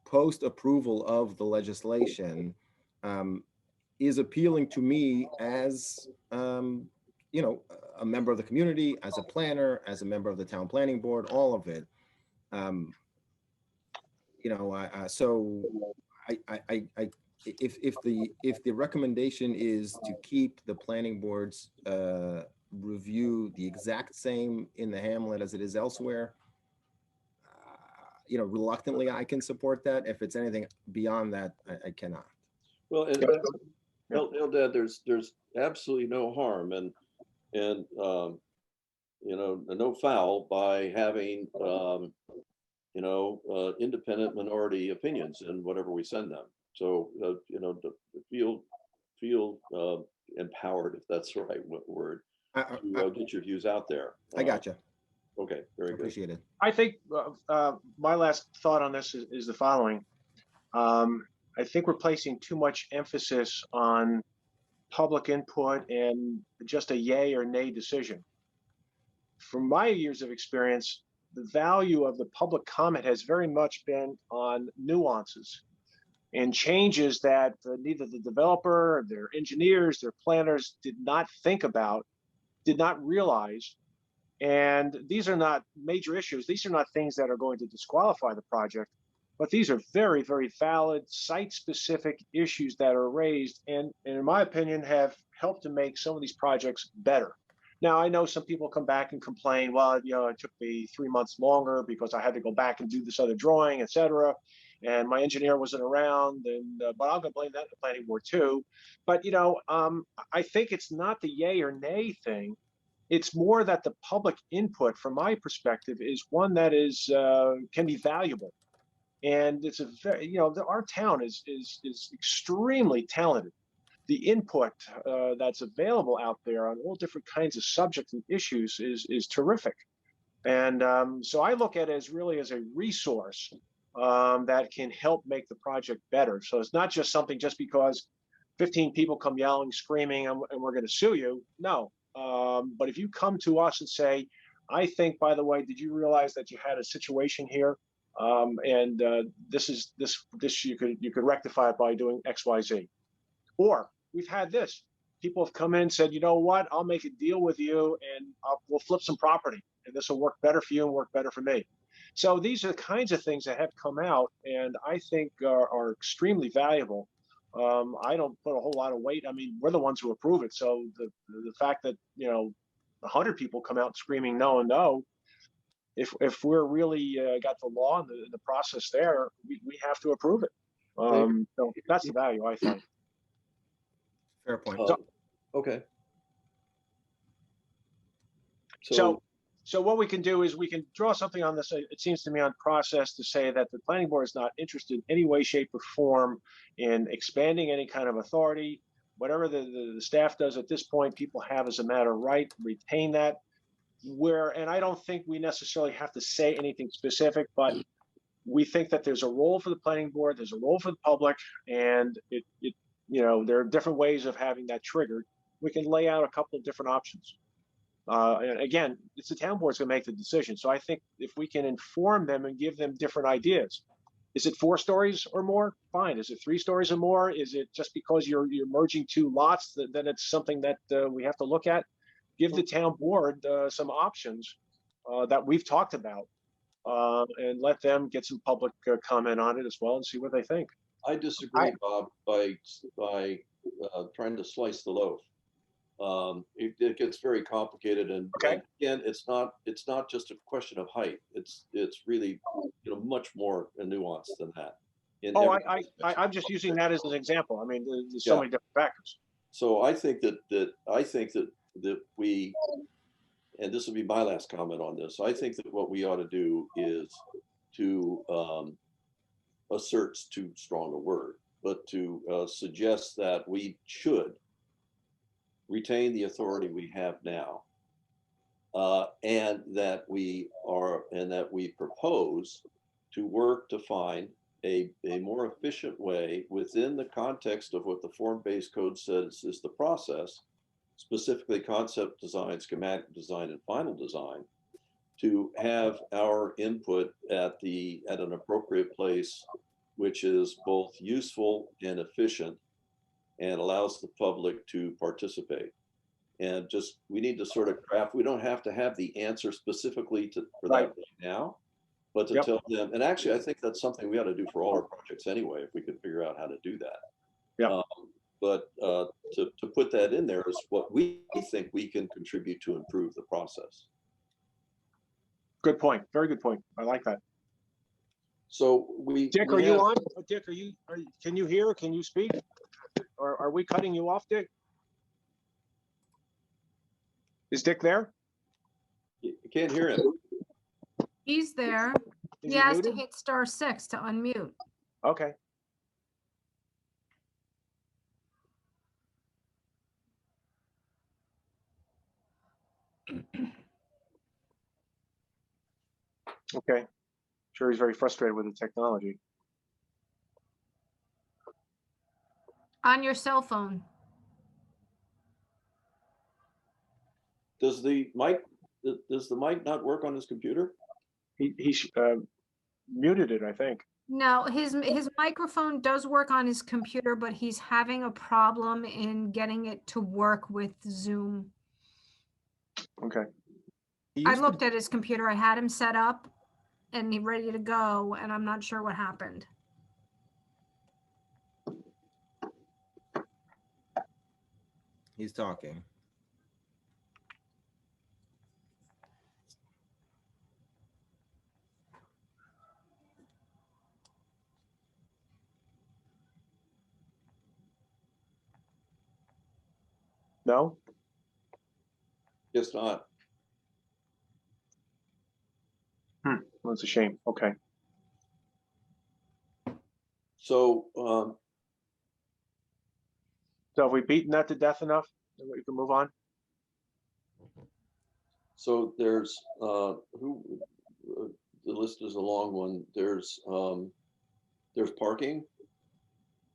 post approval of the legislation is appealing to me as a member of the community, as a planner, as a member of the town planning board, all of it. So if the recommendation is to keep the planning board's review the exact same in the hamlet as it is elsewhere, reluctantly I can support that. If it's anything beyond that, I cannot. Well, and Eldad, there's absolutely no harm and no foul by having independent minority opinions in whatever we send them. So feel empowered, if that's the right word, to get your views out there. I gotcha. Okay, very good. Appreciate it. I think my last thought on this is the following. I think we're placing too much emphasis on public input and just a yay or nay decision. From my years of experience, the value of the public comment has very much been on nuances and changes that neither the developer, their engineers, their planners did not think about, did not realize. And these are not major issues. These are not things that are going to disqualify the project, but these are very, very valid site-specific issues that are raised and in my opinion, have helped to make some of these projects better. Now, I know some people come back and complain, well, it took me 3 months longer because I had to go back and do this other drawing, et cetera. And my engineer wasn't around, and but I'm gonna blame that the planning board too. But I think it's not the yay or nay thing. It's more that the public input, from my perspective, is one that is can be valuable, and it's a very, our town is extremely talented. The input that's available out there on all different kinds of subjects and issues is terrific, and so I look at it as really as a resource that can help make the project better. So it's not just something just because 15 people come yelling, screaming, and we're going to sue you. No. But if you come to us and say, I think, by the way, did you realize that you had a situation here? And this you could rectify it by doing X, Y, Z. Or we've had this. People have come in and said, you know what, I'll make a deal with you and we'll flip some property and this will work better for you and work better for me. So these are the kinds of things that have come out and I think are extremely valuable. I don't put a whole lot of weight. I mean, we're the ones who approve it. So the fact that, 100 people come out screaming no and no, if we're really got the law and the process there, we have to approve it. So that's the value, I think. Fair point. Okay. So what we can do is we can draw something on this, it seems to me, on process to say that the planning board is not interested in any way, shape, or form in expanding any kind of authority. Whatever the staff does at this point, people have as a matter of right, retain that. And I don't think we necessarily have to say anything specific, but we think that there's a role for the planning board, there's a role for the public, and there are different ways of having that triggered. We can lay out a couple of different options. And again, it's the town board's gonna make the decision. So I think if we can inform them and give them different ideas. Is it 4 stories or more? Fine. Is it 3 stories or more? Is it just because you're merging 2 lots that it's something that we have to look at? Give the town board some options that we've talked about, and let them get some public comment on it as well and see what they think. I disagree, Bob, by trying to slice the loaf. It gets very complicated, and Okay. again, it's not just a question of height. It's really, much more nuanced than that. Oh, I'm just using that as an example. I mean, there's so many different factors. So I think that we, and this will be my last comment on this. I think that what we ought to do is to assert's too strong a word, but to suggest that we should retain the authority we have now, and that we propose to work to find a more efficient way within the context of what the form-based code says is the process, specifically concept design, schematic design, and final design, to have our input at an appropriate place, which is both useful and efficient, and allows the public to participate. And we need to sort of craft. We don't have to have the answer specifically for that right now, but to tell them. And actually, I think that's something we ought to do for all our projects anyway, if we could figure out how to do that. Yeah. But to put that in there is what we think we can contribute to improve the process. Good point. Very good point. I like that. So Dick, are you on? Dick, can you hear? Can you speak? Or are we cutting you off, Dick? Is Dick there? You can't hear him. He's there. He has to hit *6 to unmute. Okay. Okay. Sure, he's very frustrated with the technology. On your cell phone. Does the mic not work on his computer? He muted it, I think. No, his microphone does work on his computer, but he's having a problem in getting it to work with Zoom. Okay. I looked at his computer. I had him set up and he's ready to go, and I'm not sure what happened. He's talking. No? Guess not. Well, that's a shame. Okay. So, so have we beaten that to death enough? We can move on. So there's the list is a long one. There's parking.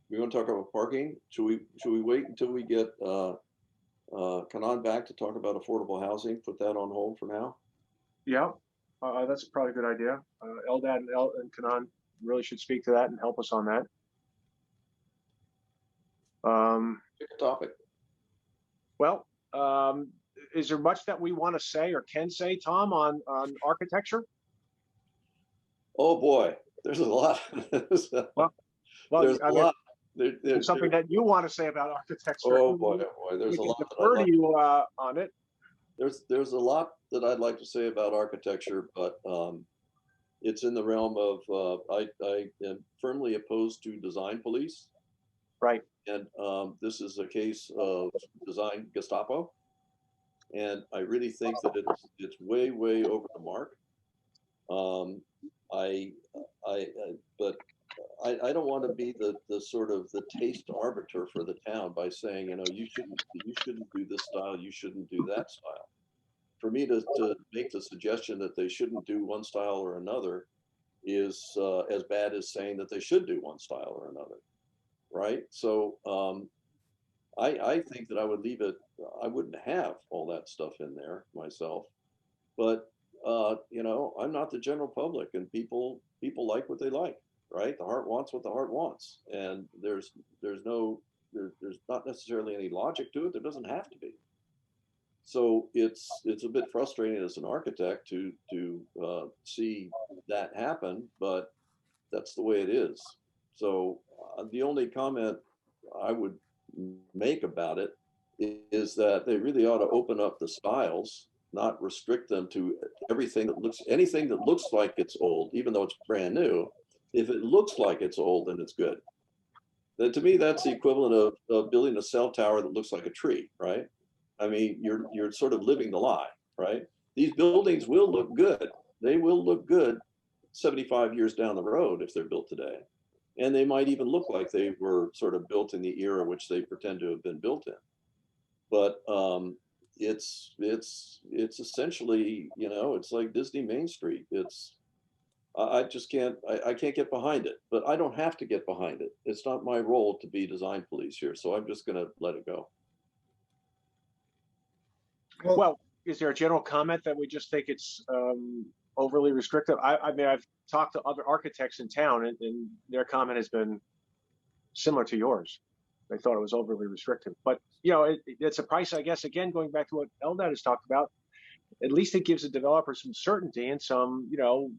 We want to talk about parking. Should we wait until we get Kanan back to talk about affordable housing? Put that on hold for now. Yeah, that's probably a good idea. Eldad and Kanan really should speak to that and help us on that. Pick a topic. Well, is there much that we want to say or can say, Tom, on architecture? Oh boy, there's a lot. There's a lot. There's something that you want to say about architecture. Oh boy, there's a lot. Defer to you on it. There's a lot that I'd like to say about architecture, but it's in the realm of I am firmly opposed to design police. Right. And this is a case of design Gestapo, and I really think that it's way over the mark. But I don't want to be the sort of the taste arbiter for the town by saying, you shouldn't do this style, you shouldn't do that style. For me to make the suggestion that they shouldn't do one style or another is as bad as saying that they should do one style or another. Right. So I think that I would leave it I wouldn't have all that stuff in there myself. But you know, I'm not the general public, and people like what they like, right? The heart wants what the heart wants, and there's not necessarily any logic to it. There doesn't have to be. So it's a bit frustrating as an architect to see that happen, but that's the way it is. So the only comment I would make about it is that they really ought to open up the styles, not restrict them to anything that looks like it's old, even though it's brand new. If it looks like it's old, then it's good. Then to me, that's the equivalent of building a cell tower that looks like a tree, right? I mean, you're sort of living the lie, right? These buildings will look good. They will look good 75 years down the road if they're built today. And they might even look like they were sort of built in the era which they pretend to have been built in. But it's essentially, you know, it's like Disney Main Street. I just can't get behind it, but I don't have to get behind it. It's not my role to be design police here, so I'm just going to let it go. Well, is there a general comment that we just think it's overly restrictive? I mean, I've talked to other architects in town, and their comment has been similar to yours. They thought it was overly restrictive. But, you know, it's a price, I guess, again, going back to what Eldad has talked about, at least it gives the developer some certainty and some, you know,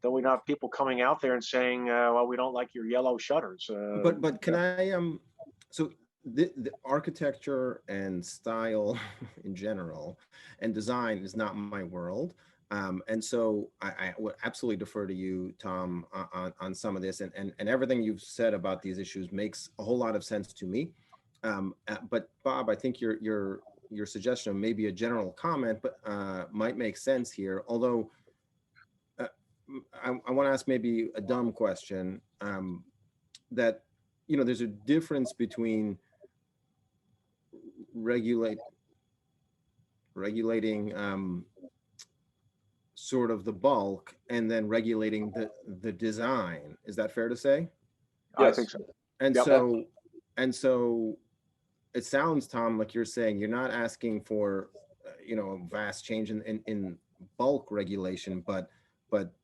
that we not have people coming out there and saying, well, we don't like your yellow shutters. But can I, so the architecture and style in general and design is not my world. And so I would absolutely defer to you, Tom, on some of this, and everything you've said about these issues makes a whole lot of sense to me. But Bob, I think your suggestion of maybe a general comment, but might make sense here. Although I want to ask maybe a dumb question, that, you know, there's a difference between regulating sort of the bulk and then regulating the design. Is that fair to say? Yes. I think so. And Yep. so it sounds, Tom, like you're saying you're not asking for you know, a vast change in bulk regulation, but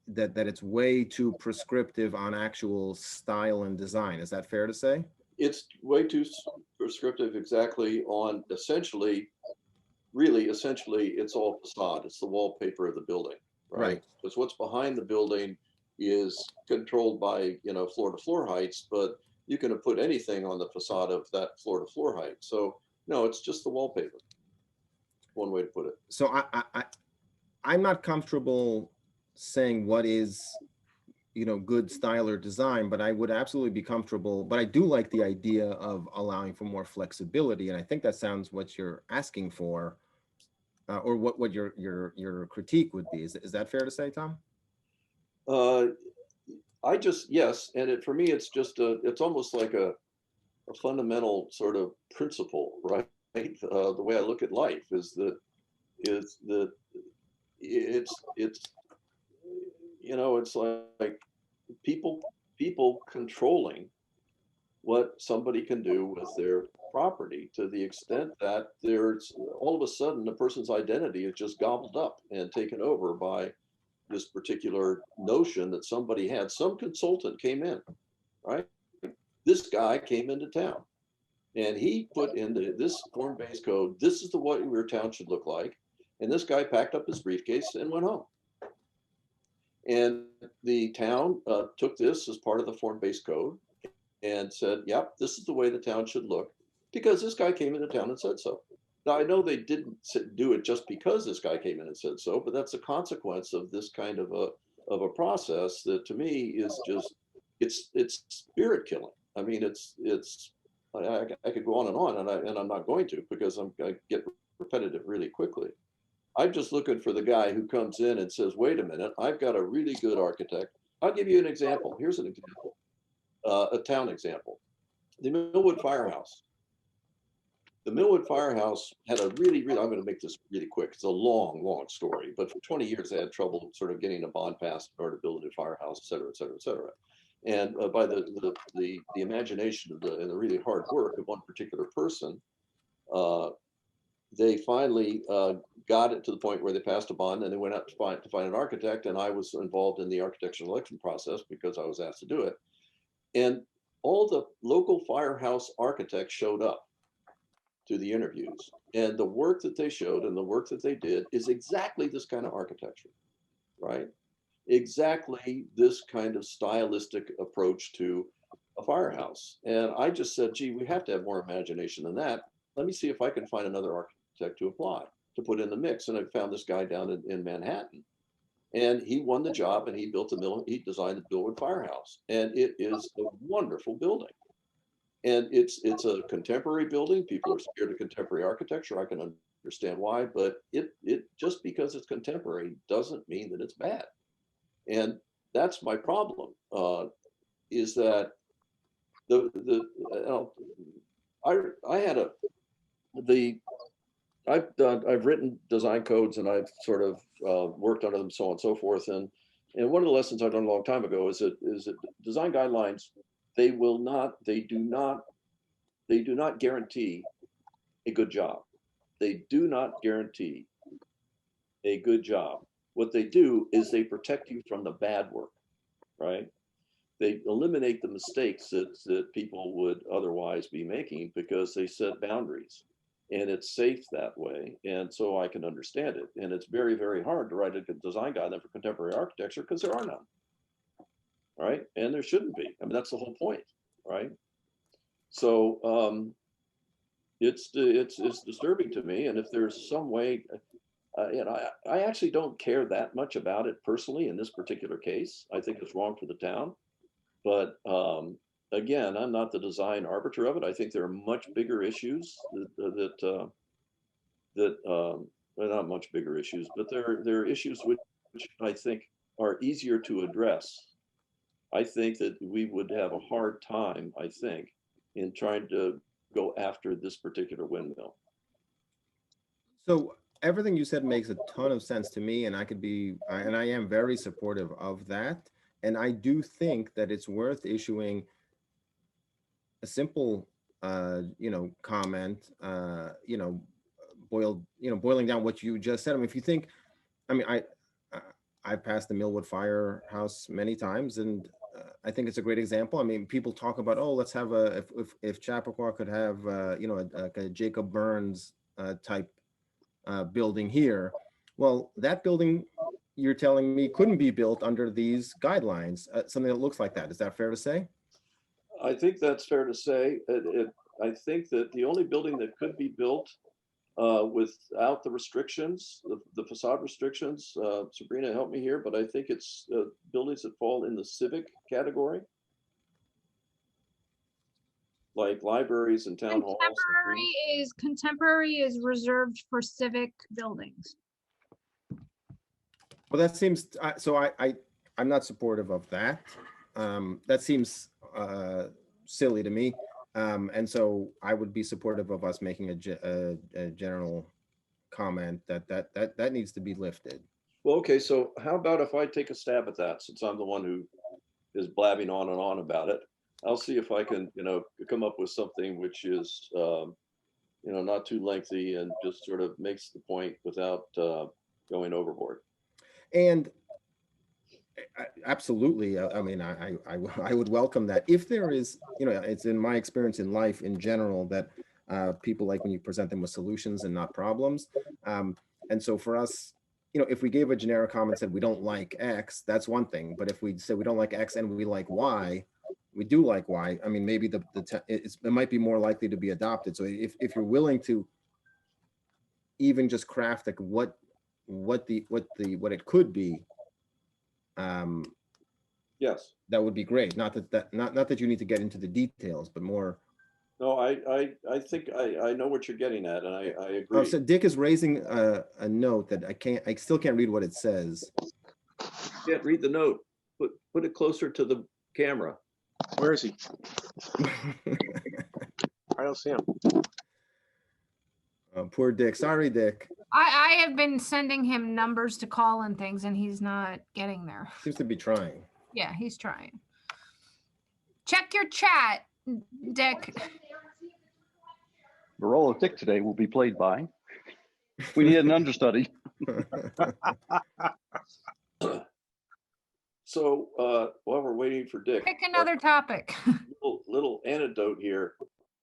that it's way too prescriptive on actual style and design. Is that fair to say? It's way too prescriptive, exactly, on essentially it's all facade. It's the wallpaper of the building, right? Because what's behind the building is controlled by, you know, floor to floor heights, but you can put anything on the facade of that floor to floor height. So no, it's just the wallpaper. One way to put it. So I'm not comfortable saying what is, you know, good style or design, but I would absolutely be comfortable. But I do like the idea of allowing for more flexibility, and I think that sounds what you're asking for, or what your critique would be. Is that fair to say, Tom? Yes, and for me, it's just it's almost like a fundamental sort of principle, right? The way I look at life is that it's you know, it's like people controlling what somebody can do with their property, to the extent that there's all of a sudden a person's identity is just gobbled up and taken over by this particular notion that somebody had. Some consultant came in, right? This guy came into town and he put into this form-based code, this is the way your town should look like. And this guy packed up his briefcase and went home. And the town took this as part of the form-based code and said, yep, this is the way the town should look, because this guy came into town and said so. Now, I know they didn't do it just because this guy came in and said so, but that's a consequence of this kind of a process that, to me, is just, it's spirit killing. I mean, I could go on, and I'm not going to, because I get repetitive really quickly. I'm just looking for the guy who comes in and says, wait a minute, I've got a really good architect. I'll give you an example. Here's an example, a town example. The Middlewood Firehouse. The Middlewood Firehouse had a really, I'm going to make this really quick. It's a long, long story, but for 20 years, they had trouble sort of getting a bond passed in order to build a new firehouse, et cetera, et cetera, et cetera. And by the imagination and the really hard work of one particular person, they finally got it to the point where they passed a bond, and they went out to find an architect, and I was involved in the architecture selection process because I was asked to do it. And all the local firehouse architects showed up to the interviews, and the work that they showed and the work that they did is exactly this kind of architecture, right? Exactly this kind of stylistic approach to a firehouse. And I just said, gee, we have to have more imagination than that. Let me see if I can find another architect to apply, to put in the mix. And I found this guy down in Manhattan, and he won the job, and he designed the Middlewood Firehouse. And it is a wonderful building. And it's a contemporary building. People are scared of contemporary architecture. I can understand why, but it just because it's contemporary doesn't mean that it's bad. And that's my problem, is that I've written design codes, and I've sort of worked under them, so on and so forth. And one of the lessons I learned a long time ago is that design guidelines, they do not guarantee a good job. They do not guarantee a good job. What they do is they protect you from the bad work, right? They eliminate the mistakes that people would otherwise be making because they set boundaries, and it's safe that way. And so I can understand it. And it's very, very hard to write a design guideline for contemporary architecture because there are none, right? And there shouldn't be. I mean, that's the whole point, right? So it's disturbing to me. And if there's some way, I actually don't care that much about it personally in this particular case. I think it's wrong for the town. But again, I'm not the design arbiter of it. I think there are much bigger issues well, not much bigger issues, but there are issues which I think are easier to address. I think that we would have a hard time, I think, in trying to go after this particular windmill. So everything you said makes a ton of sense to me, and I am very supportive of that. And I do think that it's worth issuing a simple, comment, boiling down what you just said. I mean, if you think, I passed the Middlewood Firehouse many times, and I think it's a great example. I mean, people talk about, oh, let's have if Chappaqua could have, a Jacob Burns type building here. Well, that building, you're telling me, couldn't be built under these guidelines, something that looks like that. Is that fair to say? I think that's fair to say. I think that the only building that could be built without the restrictions, the facade restrictions, Sabrina, help me here, but I think it's buildings that fall in the civic category, like libraries and town halls. Contemporary is reserved for civic buildings. Well, that seems, I'm not supportive of that. That seems silly to me. And so I would be supportive of us making a general comment that needs to be lifted. Well, okay, so how about if I take a stab at that, since I'm the one who is blabbing on and on about it? I'll see if I can, come up with something which is, not too lengthy and just sort of makes the point without going overboard. And absolutely, I mean, I would welcome that. If there is, it's in my experience in life in general that people like when you present them with solutions and not problems. And so for us, if we gave a generic comment and said we don't like X, that's one thing. But if we say we don't like X and we like Y, we do like Y. I mean, maybe it might be more likely to be adopted. So if you're willing to even just craft like what it could be, yes, that would be great. Not that you need to get into the details, but more. No, I think I know what you're getting at, and I agree. Oh, so Dick is raising a note that I still can't read what it says. Can't read the note. Put it closer to the camera. Where is he? I don't see him. Poor Dick. Sorry, Dick. I have been sending him numbers to call and things, and he's not getting there. Seems to be trying. Yeah, he's trying. Check your chat, Dick. The role of Dick today will be played by. We need an understudy. So while we're waiting for Dick, Pick another topic. little anecdote here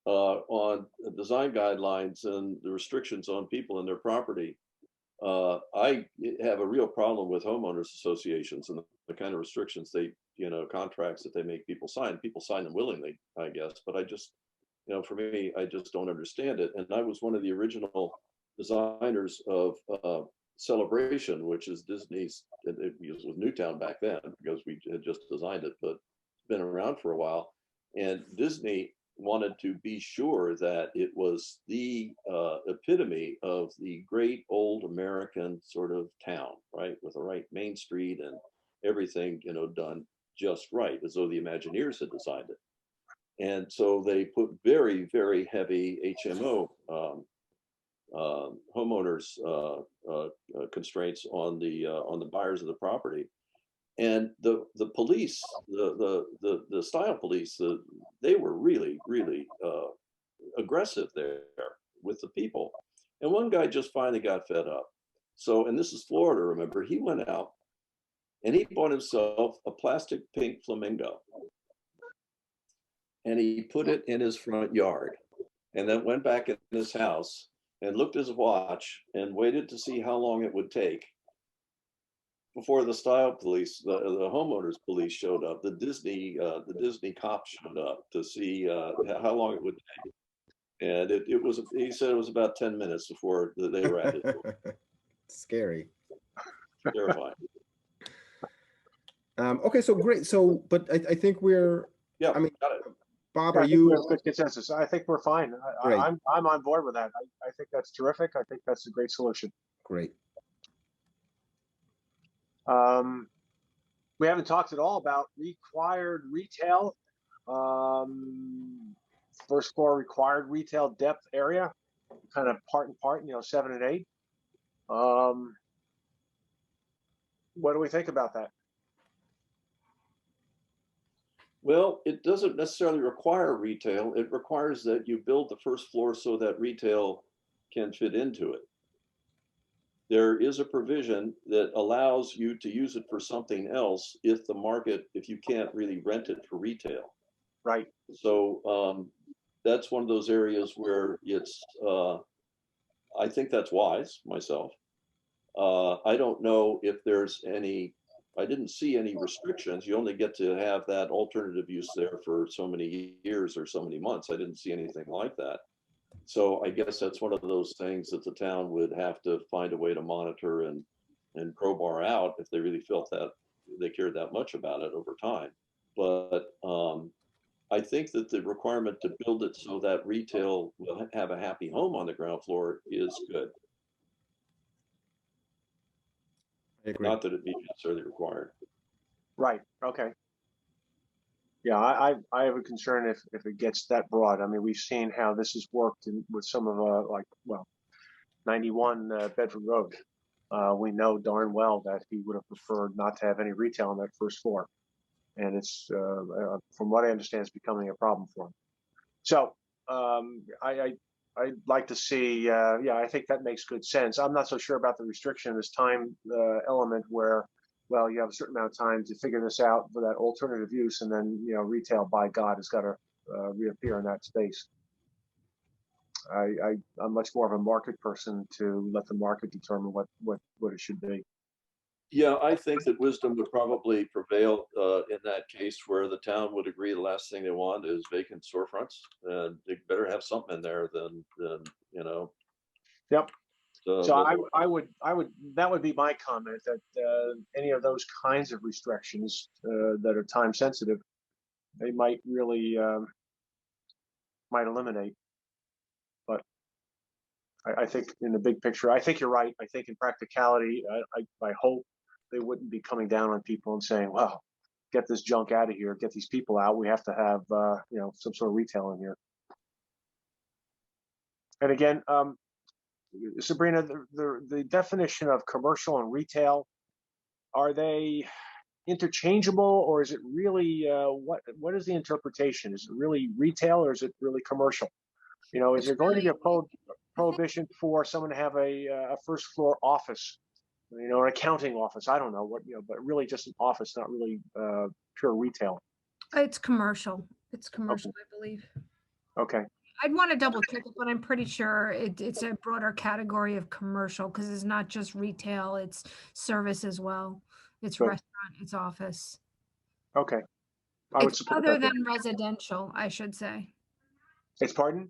on design guidelines and the restrictions on people and their property. I have a real problem with homeowners associations and the kind of restrictions they, contracts that they make people sign. People sign them willingly, I guess, but I just, for me, I just don't understand it. And I was one of the original designers of Celebration, which is Disney's, it was Newtown back then because we had just designed it, but it's been around for a while. And Disney wanted to be sure that it was the epitome of the great old American sort of town, right? With the right Main Street and everything, done just right, as though the Imagineers had designed it. And so they put very, very heavy HMO homeowners constraints on the buyers of the property. And the police, the style police, they were really, really aggressive there with the people. And one guy just finally got fed up. So, and this is Florida, remember, he went out and he bought himself a plastic pink flamingo. And he put it in his front yard and then went back in his house and looked at his watch and waited to see how long it would take before the style police, the homeowners police showed up. The Disney cops showed up to see how long it would take. And it was, he said it was about 10 minutes before they were at it. Scary. Terrifying. Okay, so great. So, but I think we're, Yeah, I mean, got it. Bob, Yeah, are I think we you? have good consensus. I think we're fine. Great. I'm on board with that. I think that's terrific. I think that's a great solution. Great. We haven't talked at all about required retail, first floor required retail depth area, kind of part and part, 7 and 8. What do we think about that? Well, it doesn't necessarily require retail. It requires that you build the first floor so that retail can fit into it. There is a provision that allows you to use it for something else if you can't really rent it for retail. Right. So that's one of those areas where it's, I think that's wise myself. I don't know if there's I didn't see any restrictions. You only get to have that alternative use there for so many years or so many months. I didn't see anything like that. So I guess that's one of those things that the town would have to find a way to monitor and crowbar out if they really felt that they cared that much about it over time. But I think that the requirement to build it so that retail will have a happy home on the ground floor is good. I agree. Not that it be necessarily required. Right. Okay. Yeah, I have a concern if it gets that broad. I mean, we've seen how this has worked with some of 91 Bedford Road. We know darn well that he would have preferred not to have any retail on that first floor, and it's from what I understand, it's becoming a problem for him. So I'd like to see. I think that makes good sense. I'm not so sure about the restriction, this time element where, well, you have a certain amount of time to figure this out for that alternative use, and then retail, by God, has got to reappear in that space. I'm much more of a market person to let the market determine what it should be. Yeah, I think that wisdom would probably prevail in that case, where the town would agree the last thing they want is vacant storefronts, and they better have something in there than. Yep. So I would that would be my comment, that any of those kinds of restrictions that are time sensitive, they might really might eliminate. But I think in the big picture, I think you're right. I think in practicality, I hope they wouldn't be coming down on people and saying, well, get this junk out of here, get these people out. We have to have some sort of retail in here. And again, Sabrina, the definition of commercial and retail, are they interchangeable, or is it really what is the interpretation? Is it really retail, or is it really commercial? Is there going to be a prohibition for someone to have a first floor office, you know, an accounting office. I don't know what, you know, but really just an office, not really pure retail. It's commercial. It's Okay. commercial, I believe. Okay. I'd want to double check it, but I'm pretty sure it's a broader category of commercial because it's not just retail, it's service as well. It's Good. restaurant, it's office. Okay. I would It's support other that. than residential, I should say. It's pardon?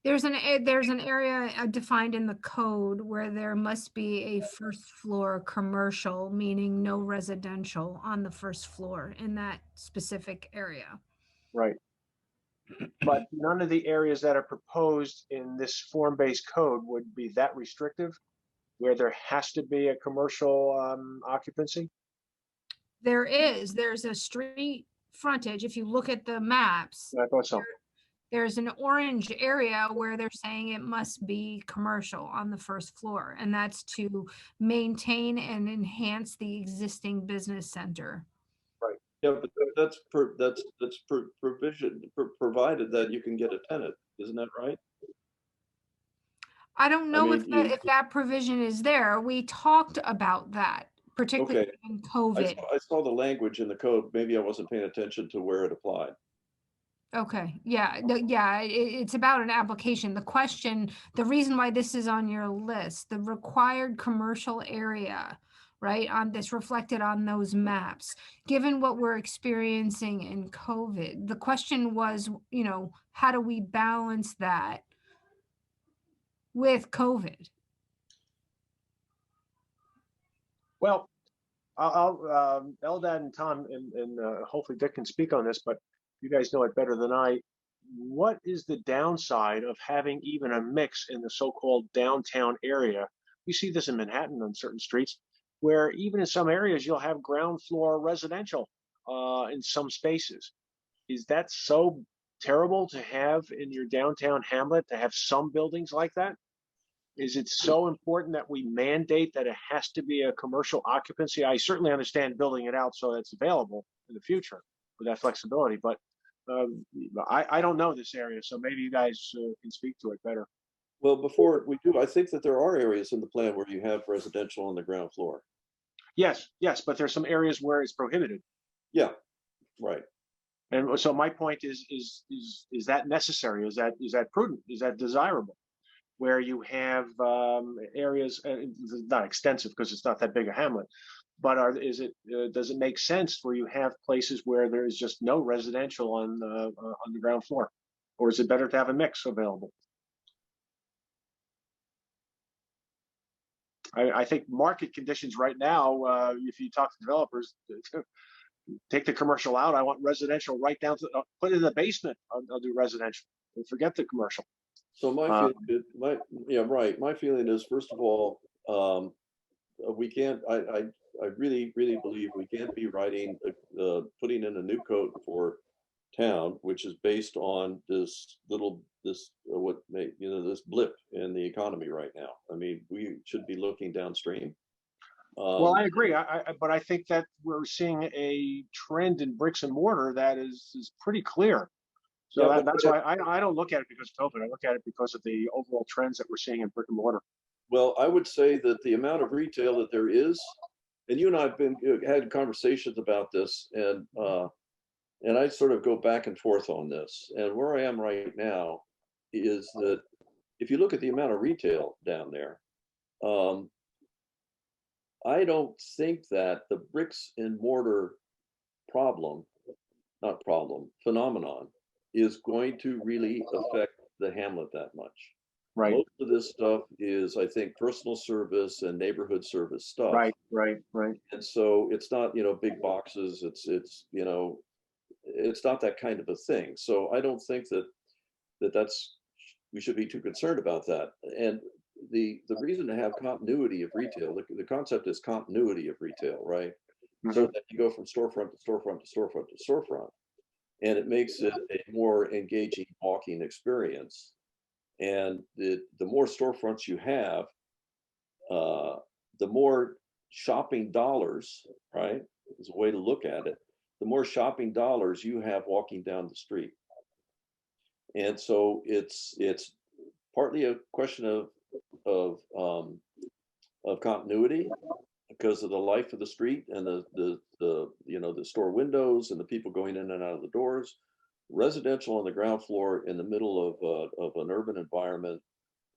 There's an area defined in the code where there must be a first floor commercial, meaning no residential on the first floor in that specific area. Right. But none of the areas that are proposed in this form-based code would be that restrictive, where there has to be a commercial occupancy. There's a street frontage. If you look at the maps, I thought so. there's an orange area where they're saying it must be commercial on the first floor, and that's to maintain and enhance the existing business center. Right. Yeah, but that's provision provided that you can get a tenant, isn't that right? I don't know mean, if that provision is there. We talked about that, particularly Okay. in COVID. I saw the language in the code. Maybe I wasn't paying attention to where it applied. Okay, yeah, it's about an application. The question, the reason why this is on your list, the required commercial area, right, on this reflected on those maps, given what we're experiencing in COVID, the question was, you know, how do we balance that with COVID? Well, I'll Eldad and Tom and hopefully Dick can speak on this, but you guys know it better than I. What is the downside of having even a mix in the so-called downtown area? You see this in Manhattan on certain streets, where even in some areas you'll have ground floor residential in some spaces. Is that so terrible to have in your downtown hamlet, to have some buildings like that? Is it so important that we mandate that it has to be a commercial occupancy? I certainly understand building it out so it's available in the future with that flexibility, but I don't know this area, so maybe you guys can speak to it better. Well, before we do, I think that there are areas in the plan where you have residential on the ground floor. Yes, but there's some areas where it's prohibited. Yeah, right. And so my point is that necessary? Is that prudent? Is that desirable? Where you have areas, not extensive because it's not that big a hamlet, but does it make sense where you have places where there is just no residential on the ground floor, or is it better to have a mix available? I think market conditions right now, if you talk to developers, take the commercial out. I want residential right down to put it in the basement. I'll do residential and forget the commercial. So my feeling is, first of all, we can't. I really believe we can't be writing putting in a new code for town, which is based on this blip in the economy right now. I mean, we should be looking downstream. Well, I agree. But I think that we're seeing a trend in bricks and mortar that is pretty clear. So Yeah, that's why I don't look at it because of COVID. I look at it because of the overall trends that we're seeing in brick and mortar. Well, I would say that the amount of retail that there is, and you and I have had conversations about this, and I sort of go back and forth on this. And where I am right now is that if you look at the amount of retail down there, I don't think that the bricks and mortar phenomenon is going to really affect the hamlet that much. Right. Most of this stuff is, I think, personal service and neighborhood service stuff. Right. And so it's not, big boxes. It's not that kind of a thing. So I don't think we should be too concerned about that. And the reason to have continuity of retail, the concept is continuity of retail, right? Mm-hmm. So that you go from storefront to storefront to storefront to storefront. And it makes it a more engaging walking experience. And the more storefronts you have, the more shopping dollars, right, is a way to look at it, the more shopping dollars you have walking down the street. And so it's partly a question of continuity because of the life of the street and the store windows and the people going in and out of the doors. Residential on the ground floor in the middle of an urban environment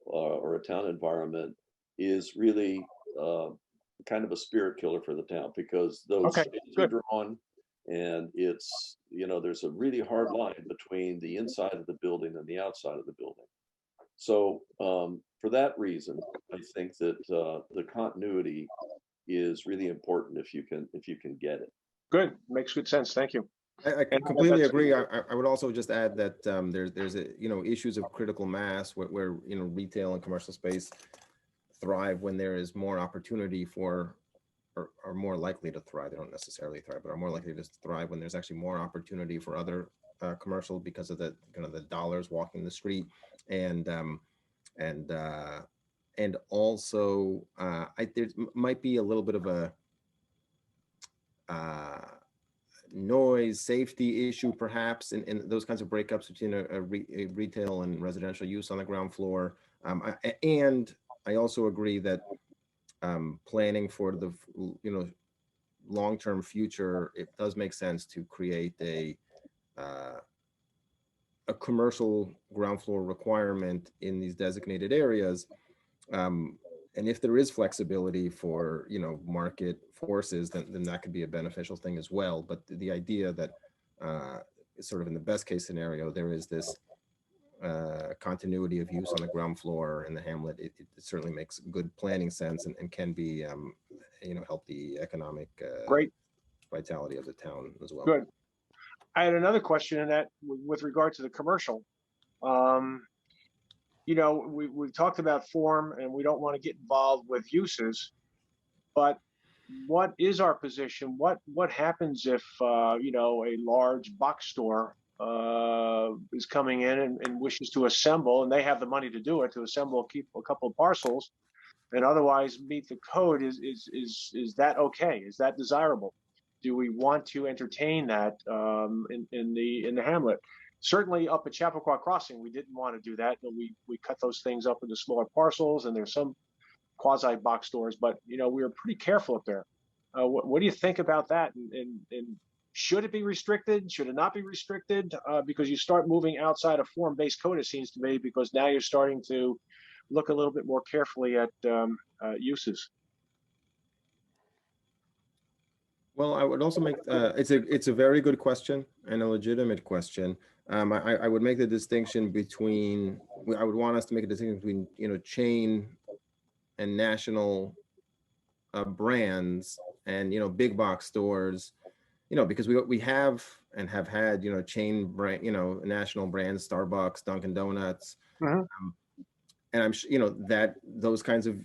or a town environment is really kind of a spirit killer for the town because those Okay, shades are good. drawn, and it's, there's a really hard line between the inside of the building and the outside of the building. So for that reason, I think that the continuity is really important if you can get it. Good, makes good sense. Thank you. I And completely that's- agree. I would also just add that there's issues of critical mass where retail and commercial space thrive when there is more opportunity for, or are more likely to thrive. They don't necessarily thrive, but are more likely to thrive when there's actually more opportunity for other commercial because of the the dollars walking the street, and also there might be a little bit of a noise safety issue perhaps in those kinds of breakups between a retail and residential use on the ground floor. And I also agree that planning for the long-term future, it does make sense to create a commercial ground floor requirement in these designated areas. And if there is flexibility for market forces, then that could be a beneficial thing as well. But the idea that sort of in the best case scenario, there is this continuity of use on the ground floor in the hamlet, it certainly makes good planning sense and can be help the economic Great. vitality of the town as well. Good. I had another question in that with regard to the commercial. We've talked about form and we don't want to get involved with uses, but what is our position? What happens if, a large box store is coming in and wishes to assemble, and they have the money to do it, to assemble a couple of parcels and otherwise meet the code? Is that okay? Is that desirable? Do we want to entertain that in the hamlet? Certainly up at Chappaqua Crossing, we didn't want to do that. We cut those things up into smaller parcels, and there's some quasi box stores, but we were pretty careful up there. What do you think about that? And should it be restricted? Should it not be restricted? Because you start moving outside of form-based code, it seems to me, because now you're starting to look a little bit more carefully at uses. Well, I would also make it's a very good question and a legitimate question. I would make the distinction between, I would want us to make a distinction between chain and national brands and big box stores, because we have and have had chain brand, national brands, Starbucks, Dunkin' Donuts, and I'm sure that those kinds of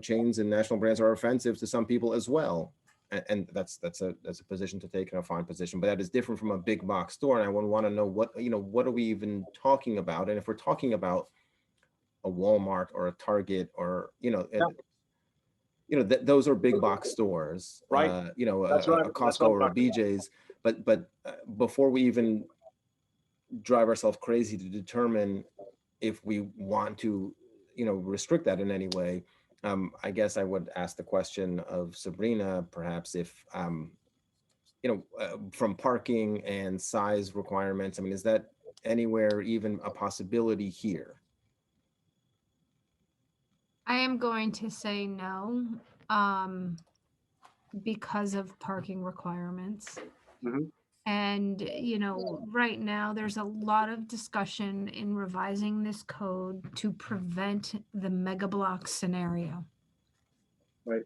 chains and national brands are offensive to some people as well. And that's a position to take, and a fine position, but that is different from a big box store. And I would want to know what are we even talking about? And if we're talking about a Walmart or a Target or those are big box stores, right? A Costco or a BJ's. But before we even drive ourselves crazy to determine if we want to restrict that in any way, I guess I would ask the question of Sabrina, perhaps, if, from parking and size requirements, is that anywhere even a possibility here? I am going to say no, because of parking requirements. Mhm. And, right now there's a lot of discussion in revising this code to prevent the mega block scenario. Right.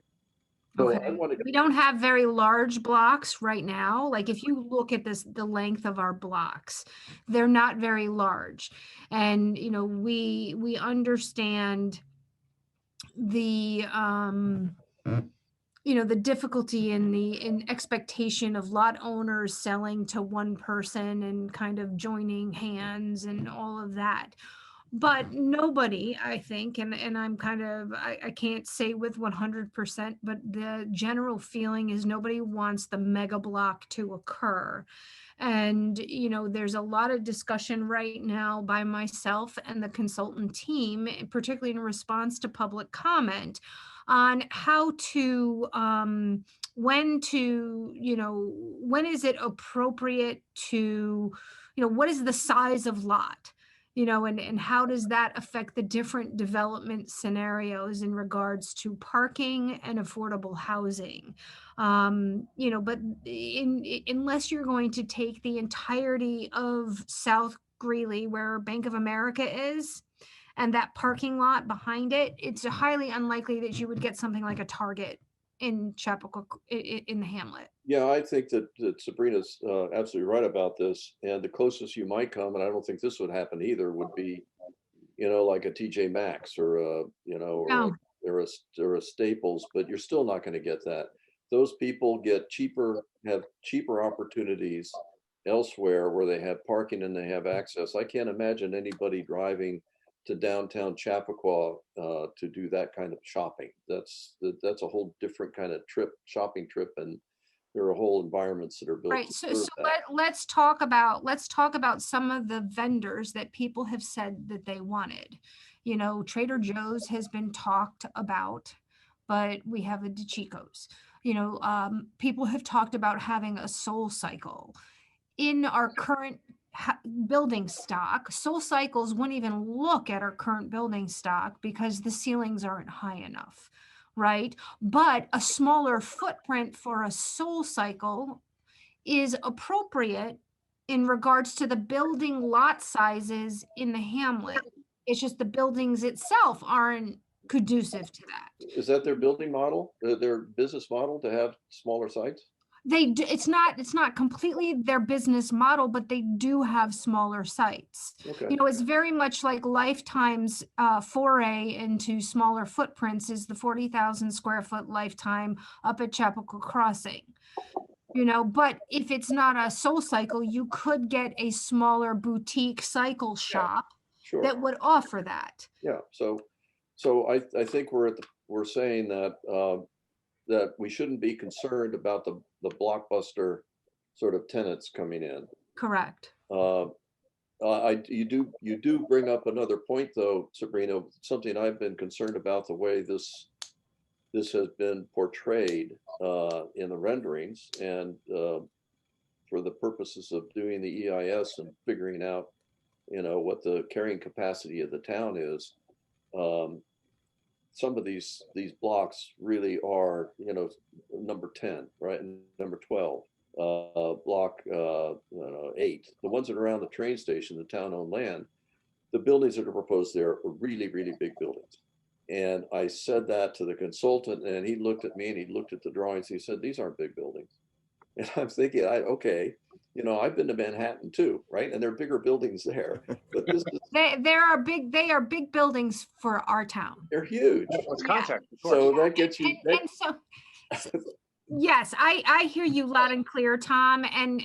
So Okay. I want to, We don't have very large blocks right now. Like if you look at the length of our blocks, they're not very large. And, we understand the, the difficulty in expectation of lot owners selling to one person and kind of joining hands and all of that. But nobody, I think, and I'm kind of, I can't say with 100%, but the general feeling is nobody wants the mega block to occur. And, there's a lot of discussion right now by myself and the consultant team, particularly in response to public comment, on how to, when is it appropriate to, what is the size of lot? And how does that affect the different development scenarios in regards to parking and affordable housing? But unless you're going to take the entirety of South Greeley, where Bank of America is, and that parking lot behind it, it's highly unlikely that you would get something like a Target in Chapel in the hamlet. Yeah, I think that Sabrina's absolutely right about this. And the closest you might come, and I don't think this would happen either, would be, like a TJ Maxx or No. or a Staples, but you're still not going to get that. Those people have cheaper opportunities elsewhere where they have parking and they have access. I can't imagine anybody driving to downtown Chappaqua to do that kind of shopping. That's a whole different kind of shopping trip, and there are whole environments that are built Right. to So, serve that. let's talk about some of the vendors that people have said that they wanted. Trader Joe's has been talked about, but we have the DeChicos. People have talked about having a Soul Cycle. In our current building stock, Soul Cycles wouldn't even look at our current building stock because the ceilings aren't high enough, right? But a smaller footprint for a Soul Cycle is appropriate in regards to the building lot sizes in the hamlet. It's just the buildings itself aren't conducive to that. Is that their building model, their business model, to have smaller sites? They do, it's not completely their business model, but they do have smaller sites. Okay. It's very much like Lifetime's foray into smaller footprints is the 40,000 square foot Lifetime up at Chapel Crossing. But if it's not a Soul Cycle, you could get a smaller boutique cycle shop Sure. that would offer that. Yeah. So I think we're saying that that we shouldn't be concerned about the blockbuster sort of tenants coming in. Correct. You do bring up another point though, Sabrina, something I've been concerned about, the way this has been portrayed in the renderings, and for the purposes of doing the EIS and figuring out, what the carrying capacity of the town is. Some of these blocks really are, number 10, right, and number 12, block 8, the ones that are around the train station, the town-owned land. The buildings that are proposed there are really, really big buildings. And I said that to the consultant, and he looked at me and he looked at the drawings. He said, "These aren't big buildings." And I'm thinking, okay, I've been to Manhattan too, right? And there are bigger buildings there, but this is, They are big buildings for our town. they're huge. It's context. So that gets you. And so yes, I hear you loud and clear, Tom. And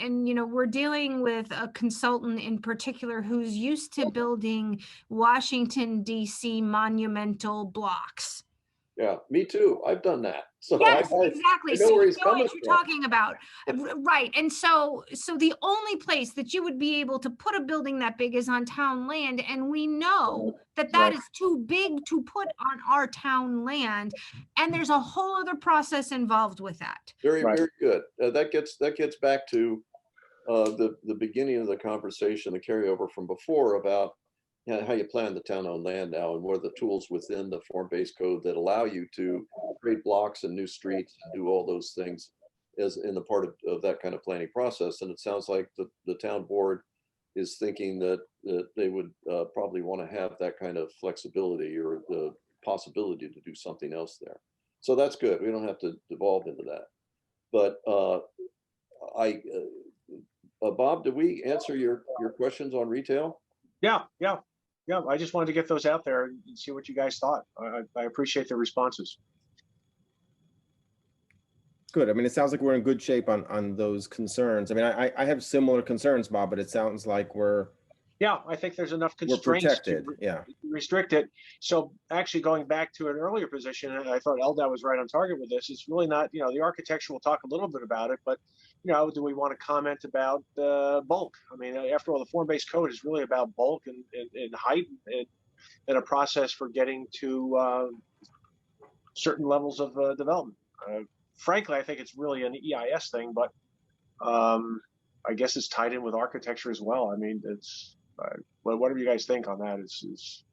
we're dealing with a consultant in particular who's used to building Washington, D.C. monumental blocks. Yeah, me too. I've done that. So yes, I exactly. know So where you he's know coming what you're from. talking about. Right. And so the only place that you would be able to put a building that big is on town land. And we know that Right. is too big to put on our town land. And there's a whole other process involved with that. Very, Right. very good. That gets back to the beginning of the conversation, the carryover from before about how you plan the town-owned land now, and what are the tools within the form-based code that allow you to create blocks and new streets and do all those things as in the part of that kind of planning process. And it sounds like the town board is thinking that they would probably want to have that kind of flexibility or the possibility to do something else there. So that's good. We don't have to devolve into that. But Bob, did we answer your questions on retail? Yeah. I just wanted to get those out there and see what you guys thought. I appreciate the responses. Good. I mean, it sounds like we're in good shape on those concerns. I mean, I have similar concerns, Bob, but it sounds like we're Yeah, I think there's enough We're constraints to protected, yeah. restrict it. So actually going back to an earlier position, and I thought Eldad was right on target with this, it's really not, the architecture, we'll talk a little bit about it, but, do we want to comment about bulk? I mean, after all, the form-based code is really about bulk and height and a process for getting to certain levels of development. Frankly, I think it's really an EIS thing, but I guess it's tied in with architecture as well. I mean, it's whatever you guys think on that is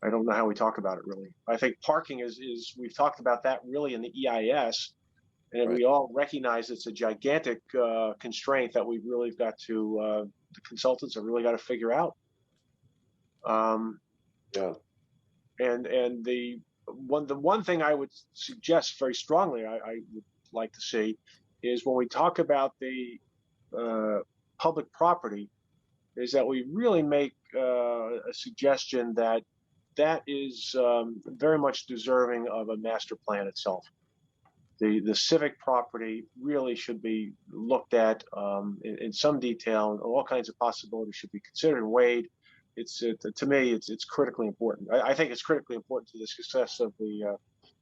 I don't know how we talk about it really. I think parking is we've talked about that really in the EIS, and Right. we all recognize it's a gigantic constraint that we've really got to the consultants have really got to figure out. Yeah. And the one thing I would suggest very strongly, I would like to see, is when we talk about the public property, is that we really make a suggestion that is very much deserving of a master plan itself. The civic property really should be looked at in some detail, and all kinds of possibilities should be considered and weighed. It's to me, it's critically important. I think it's critically important to the success of the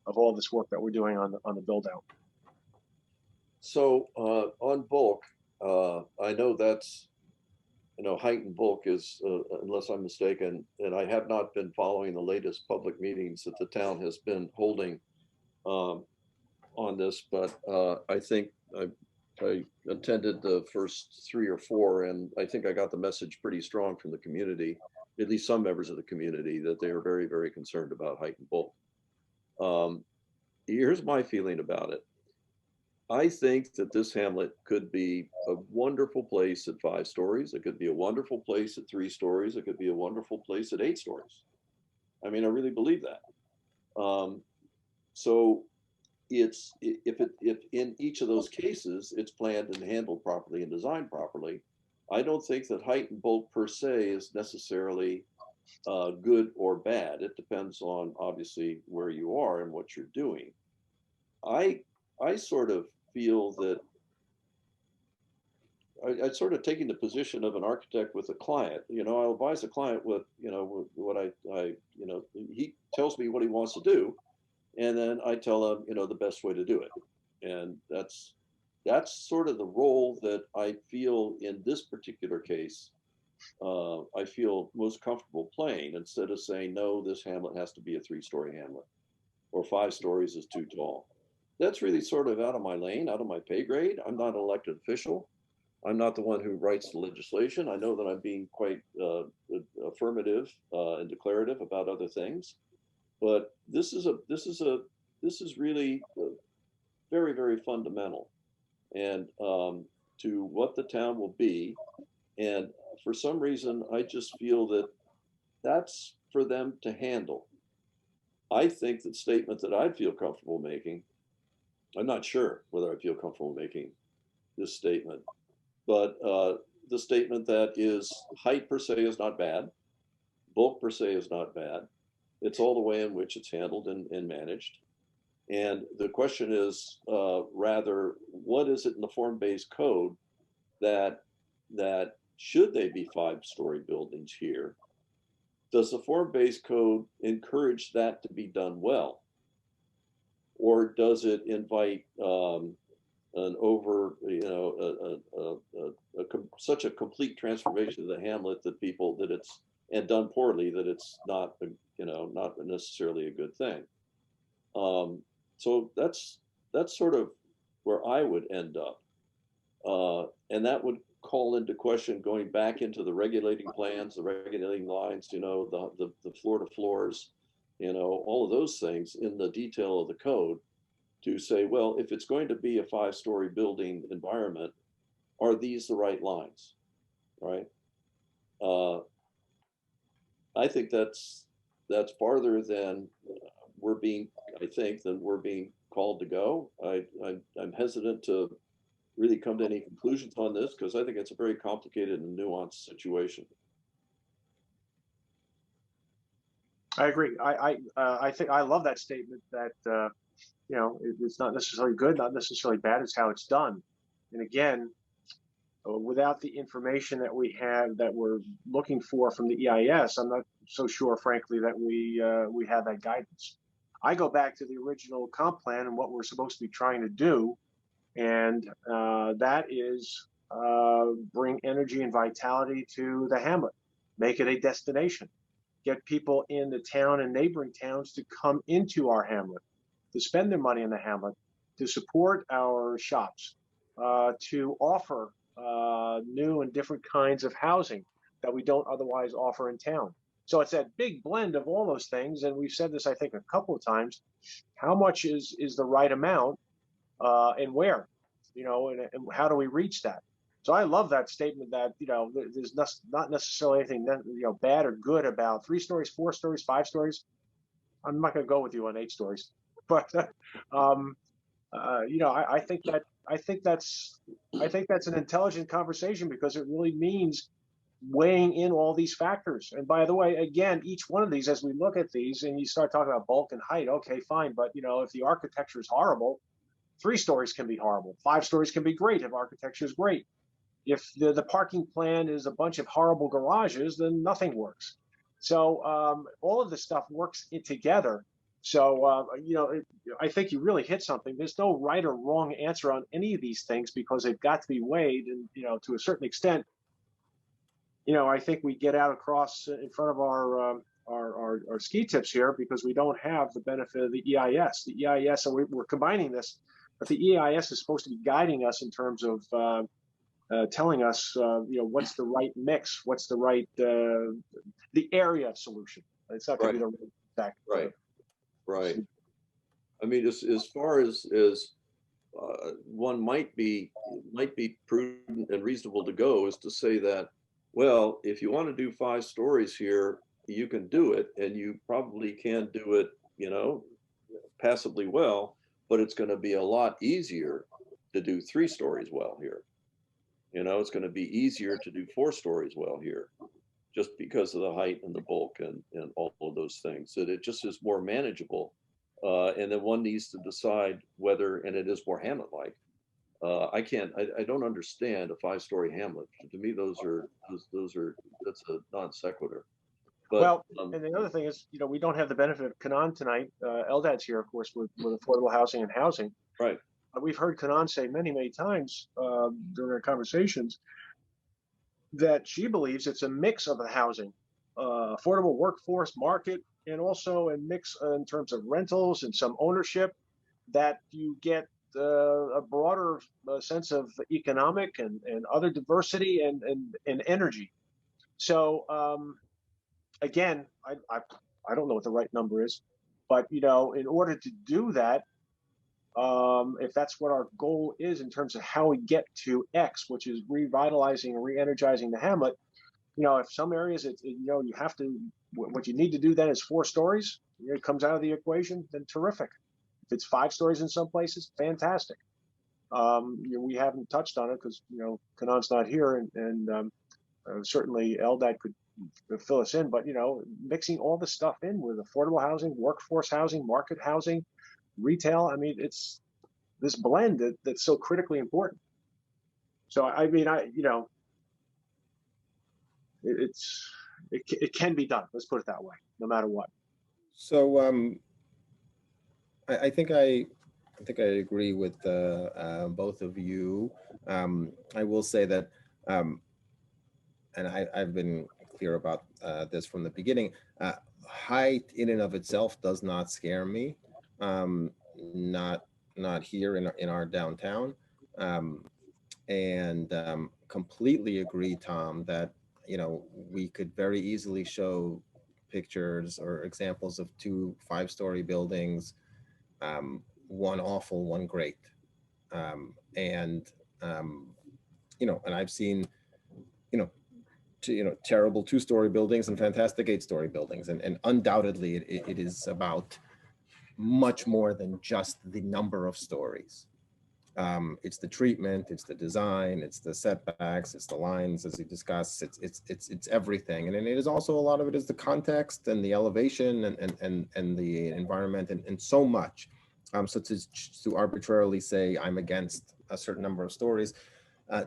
of all this work that we're doing on the build out. So on bulk, I know that's, height and bulk is, unless I'm mistaken, and I have not been following the latest public meetings that the town has been holding on this, but I think I attended the first 3 or 4, and I think I got the message pretty strong from the community, at least some members of the community, that they are very, very concerned about height and bulk. Here's my feeling about it. I think that this hamlet could be a wonderful place at 5 stories. It could be a wonderful place at 3 stories. It could be a wonderful place at 8 stories. I mean, I really believe that. So if in each of those cases it's planned and handled properly and designed properly, I don't think that height and bulk per se is necessarily good or bad. It depends on obviously where you are and what you're doing. I sort of feel that I sort of taking the position of an architect with a client. I'll advise a client with, what he tells me what he wants to do, and then I tell him, the best way to do it. And that's sort of the role that I feel in this particular case, I feel most comfortable playing, instead of saying, no, this hamlet has to be a 3-story hamlet, or 5 stories is too tall. That's really sort of out of my lane, out of my pay grade. I'm not an elected official. I'm not the one who writes the legislation. I know that I'm being quite affirmative and declarative about other things, but this is really very, very fundamental, and to what the town will be. And for some reason, I just feel that that's for them to handle. I think the statement that I'd feel comfortable making, I'm not sure whether I feel comfortable making this statement, but the statement that is height per se is not bad, bulk per se is not bad. It's all the way in which it's handled and managed. And the question is rather, what is it in the form-based code that should they be 5-story buildings here? Does the form-based code encourage that to be done well? Or does it invite an over, such a complete transformation of the hamlet that it's, and done poorly, that it's not, not necessarily a good thing. So that's sort of where I would end up. And that would call into question going back into the regulating plans, the regulating lines, the floor to floors, all of those things in the detail of the code, to say, well, if it's going to be a 5-story building environment, are these the right lines, right? I think that's farther than we're being called to go. I'm hesitant to really come to any conclusions on this, because I think it's a very complicated and nuanced situation. I agree. I think I love that statement that it's not necessarily good, not necessarily bad. It's how it's done. And again, without the information that we have that we're looking for from the EIS, I'm not so sure, frankly, that we have that guidance. I go back to the original comp plan and what we're supposed to be trying to do, and that is bring energy and vitality to the hamlet, make it a destination, get people in the town and neighboring towns to come into our hamlet, to spend their money in the hamlet, to support our shops, to offer new and different kinds of housing that we don't otherwise offer in town. So it's that big blend of all those things, and we've said this, I think, a couple of times. How much is the right amount, and where, and how do we reach that? So I love that statement that there's not necessarily anything bad or good about 3 stories, 4 stories, 5 stories. I'm not going to go with you on 8 stories, but I think that's an intelligent conversation, because it really means weighing in all these factors. And by the way, again, each one of these, as we look at these and you start talking about bulk and height, okay, fine. But, if the architecture is horrible, 3 stories can be horrible. 5 stories can be great if architecture is great. If the parking plan is a bunch of horrible garages, then nothing works. So all of this stuff works together. So, I think you really hit something. There's no right or wrong answer on any of these things, because they've got to be weighed. And, to a certain extent, I think we get out across in front of our ski tips here, because we don't have the benefit of the EIS. The EIS, and we're combining this, but the EIS is supposed to be guiding us in terms of telling us, what's the right mix, what's the right, the area of solution. It's not going to be the exact. Right. I mean, as far as one might be prudent and reasonable to go, is to say that, well, if you want to do 5 stories here, you can do it, and you probably can do it, passably well, but it's going to be a lot easier to do 3 stories well here. It's going to be easier to do 4 stories well here, just because of the height and the bulk and all of those things. That it just is more manageable, and then one needs to decide whether, and it is more hamlet-like. I don't understand a 5-story hamlet. To me, that's a non sequitur. But, well, and the other thing is, we don't have the benefit of Kanan tonight. Eldad's here, of course, with affordable housing and housing. Right. We've heard Kanan say many, many times during our conversations that she believes it's a mix of the housing, affordable workforce market, and also a mix in terms of rentals and some ownership, that you get a broader sense of economic and other diversity and energy. So again, I don't know what the right number is, but in order to do that, if that's what our goal is in terms of how we get to X, which is revitalizing and re-energizing the hamlet, if some areas you have to, what you need to do then is 4 stories. It comes out of the equation, then terrific. If it's 5 stories in some places, fantastic. We haven't touched on it because Kanan's not here, and certainly Eldad could fill us in. But mixing all this stuff in with affordable housing, workforce housing, market housing, retail. I mean, it's this blend that's so critically important. So I mean, it can be done. Let's put it that way, no matter what. So I think I agree with both of you. I will say that, and I've been clear about this from the beginning. Height in and of itself does not scare me. Not here in our downtown, and completely agree, Tom, that we could very easily show pictures or examples of 2 5-story buildings, one awful, one great, and I've seen terrible 2-story buildings and fantastic 8-story buildings, and undoubtedly it is about much more than just the number of stories. It's the treatment, it's the design, it's the setbacks, it's the lines, as you discussed, it's everything. And it is also, a lot of it is the context and the elevation and the environment and so much. So to arbitrarily say I'm against a certain number of stories,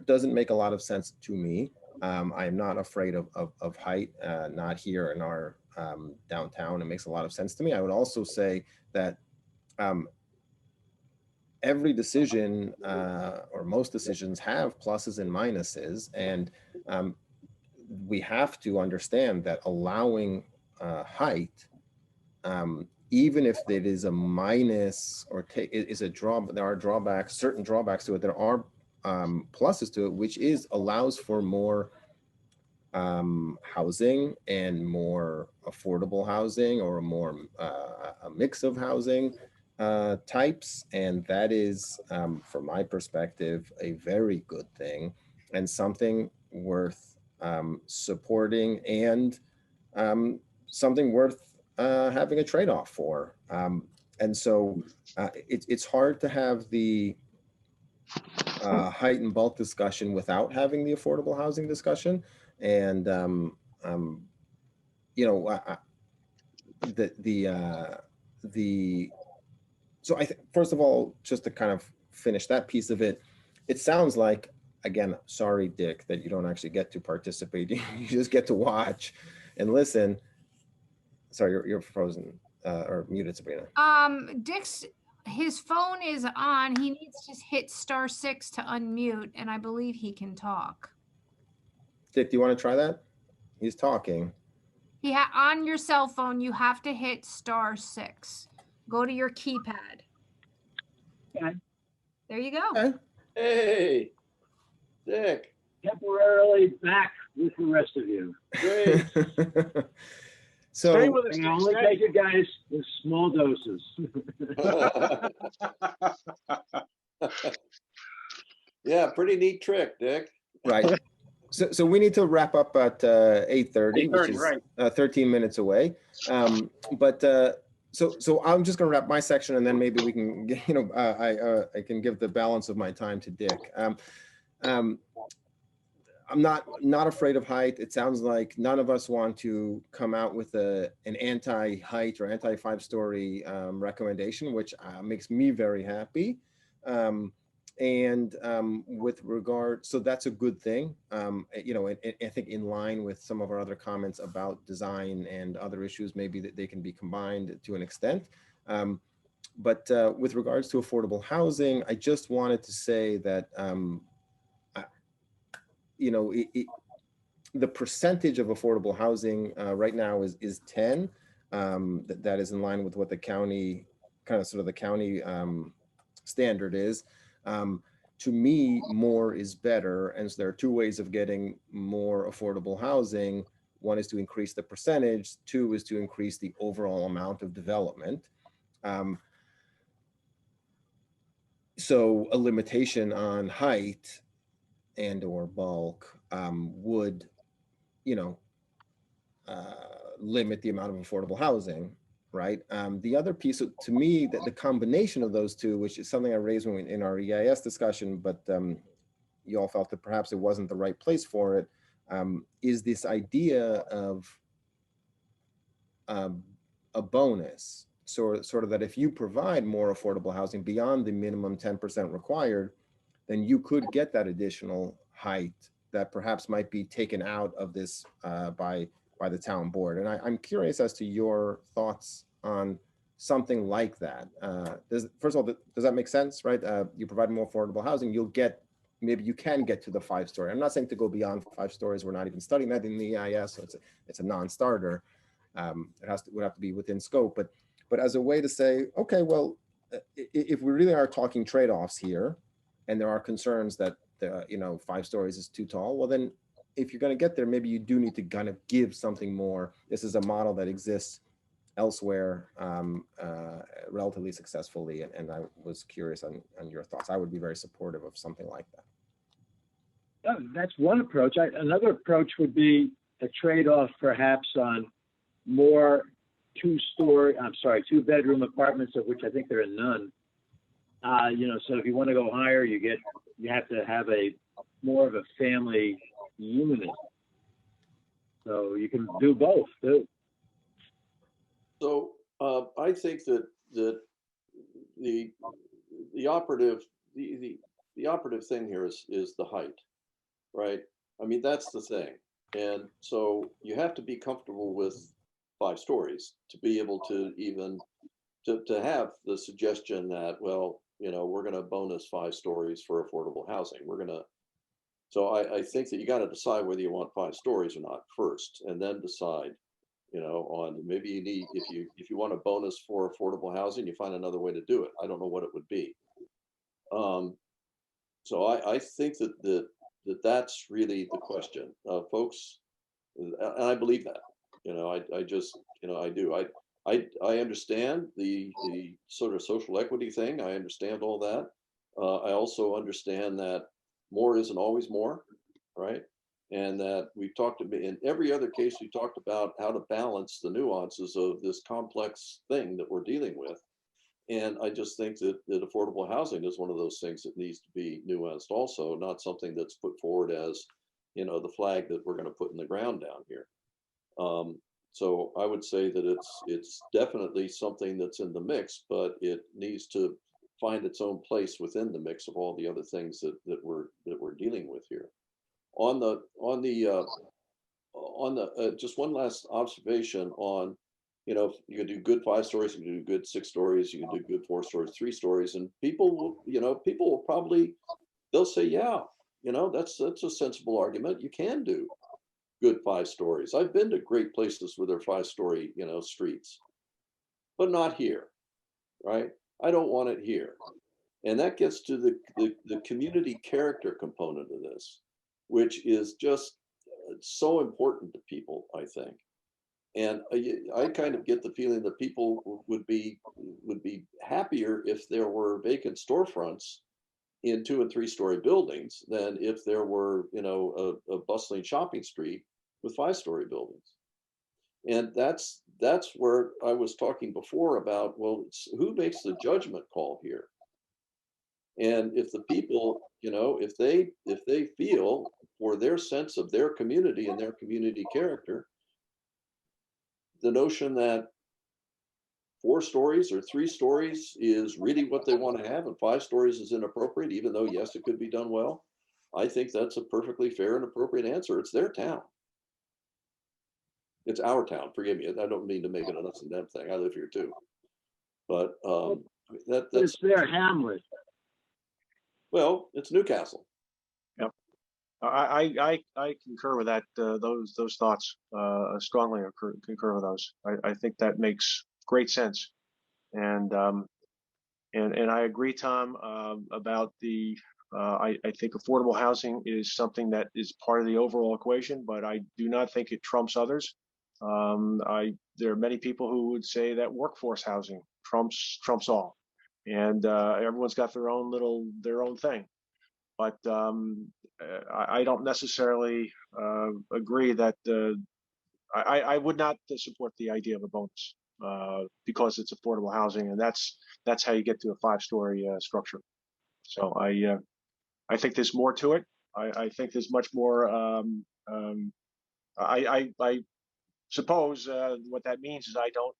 doesn't make a lot of sense to me. I am not afraid of height, not here in our downtown. It makes a lot of sense to me. I would also say that every decision or most decisions have pluses and minuses, and we have to understand that allowing height, even if it is a minus or is a draw, there are drawbacks, certain drawbacks to it. There are pluses to it, which is allows for more housing and more affordable housing, or a more a mix of housing types, and that is, from my perspective, a very good thing and something worth supporting, and something worth having a trade-off for. And so it's hard to have the height and bulk discussion without having the affordable housing discussion. And you know, so I think, first of all, just to kind of finish that piece of it, it sounds like, again, sorry, Dick, that you don't actually get to participate. You just get to watch and listen. Sorry, you're frozen or muted, Sabrina. His phone is on. He needs to hit *6 to unmute, and I believe he can talk. Dick, do you want to try that? He's talking. On your cell phone, you have to hit *6. Go to your keypad. Okay. There you go. Okay. Hey, Dick. Temporarily back with the rest of you. Great. So Stay with us, And Dick, only stay. take it, guys, in small doses. Yeah, pretty neat trick, Dick. right. So we need to wrap up at 8:30, which 8:30, is right. 13 minutes away. So I'm just going to wrap my section, and then maybe we can, you know, I can give the balance of my time to Dick. I'm not afraid of height. It sounds like none of us want to come out with an anti-height or anti-5-story recommendation, which makes me very happy. With regard, so that's a good thing. You know, I think in line with some of our other comments about design and other issues, maybe that they can be combined to an extent. But with regards to affordable housing, I just wanted to say that, you know, the percentage of affordable housing right now is 10. That is in line with what the county, kind of sort of the county standard is. To me, more is better. And so there are two ways of getting more affordable housing. One is to increase the percentage. Two is to increase the overall amount of development. So a limitation on height and or bulk would, you know, limit the amount of affordable housing, right? The other piece, to me, that the combination of those two, which is something I raised in our EIS discussion, but you all felt that perhaps it wasn't the right place for it, is this idea of a bonus. So sort of that if you provide more affordable housing beyond the minimum 10% required, then you could get that additional height that perhaps might be taken out of this by the town board. And I'm curious as to your thoughts on something like that. First of all, does that make sense, right? You provide more affordable housing, you'll get, maybe you can get to the 5-story. I'm not saying to go beyond 5 stories. We're not even studying that in the EIS, so it's a non-starter. It would have to be within scope, but as a way to say, okay, well, if we really are talking trade-offs here, and there are concerns that you know, 5 stories is too tall, well then, if you're going to get there, maybe you do need to kind of give something more. This is a model that exists elsewhere relatively successfully, and I was curious on your thoughts. I would be very supportive of something like that. That's one approach. Another approach would be a trade-off perhaps on more two-bedroom apartments, of which I think there are none. You know, so if you want to go higher, you have to have more of a family unit. So you can do both too. So I think that the operative, the the operative thing here is the height, right? I mean, that's the thing. And so you have to be comfortable with 5 stories to be able to even to have the suggestion that, well, you know, we're going to bonus 5 stories for affordable housing. We're going to, so I think that you got to decide whether you want 5 stories or not first, and then decide, you know, on maybe you need, if you want a bonus for affordable housing, you find another way to do it. I don't know what it would be. So I think that's really the question, folks, and I believe that, you know, I just, you know, I do. I understand the sort of social equity thing. I understand all that. I also understand that more isn't always more, right? And that we've talked about in every other case, we talked about how to balance the nuances of this complex thing that we're dealing with. And I just think that affordable housing is one of those things that needs to be nuanced also, not something that's put forward as, you know, the flag that we're going to put in the ground down here. So I would say that it's definitely something that's in the mix, but it needs to find its own place within the mix of all the other things that we're dealing with here. On the just one last observation on, you know, you can do good 5 stories, you can do good 6 stories, you can do good 4 stories, 3 stories, and people will, you know, people will probably, they'll say, yeah, you know, that's a sensible argument. You can do good 5 stories. I've been to great places where they're 5-story, you know, streets, but not here, right? I don't want it here. And that gets to the community character component of this, which is just so important to people, I think. And I kind of get the feeling that people would be happier if there were vacant storefronts in 2- and 3-story buildings than if there were, you know, a bustling shopping street with 5-story buildings. And that's where I was talking before about, well, who makes the judgment call here? And if the people, you know, if they feel for their sense of their community and their community character, the notion that 4 stories or 3 stories is really what they want to have and 5 stories is inappropriate, even though, yes, it could be done well. I think that's a perfectly fair and appropriate answer. It's their town. It's our town. Forgive me. I don't mean to make it an us and them thing. I live here too. But that's It's their hamlet. Well, it's Newcastle. Yep. I concur with that. Those thoughts. Strongly concur with those. I think that makes great sense. And I agree, Tom, about the. I think affordable housing is something that is part of the overall equation, but I do not think it trumps others. There are many people who would say that workforce housing trumps all, and everyone's got their own thing. But I don't necessarily agree that I would not support the idea of a bonus because it's affordable housing, and that's how you get to a 5-story structure. So I think there's more to it. I think there's much more. I suppose what that means is I don't.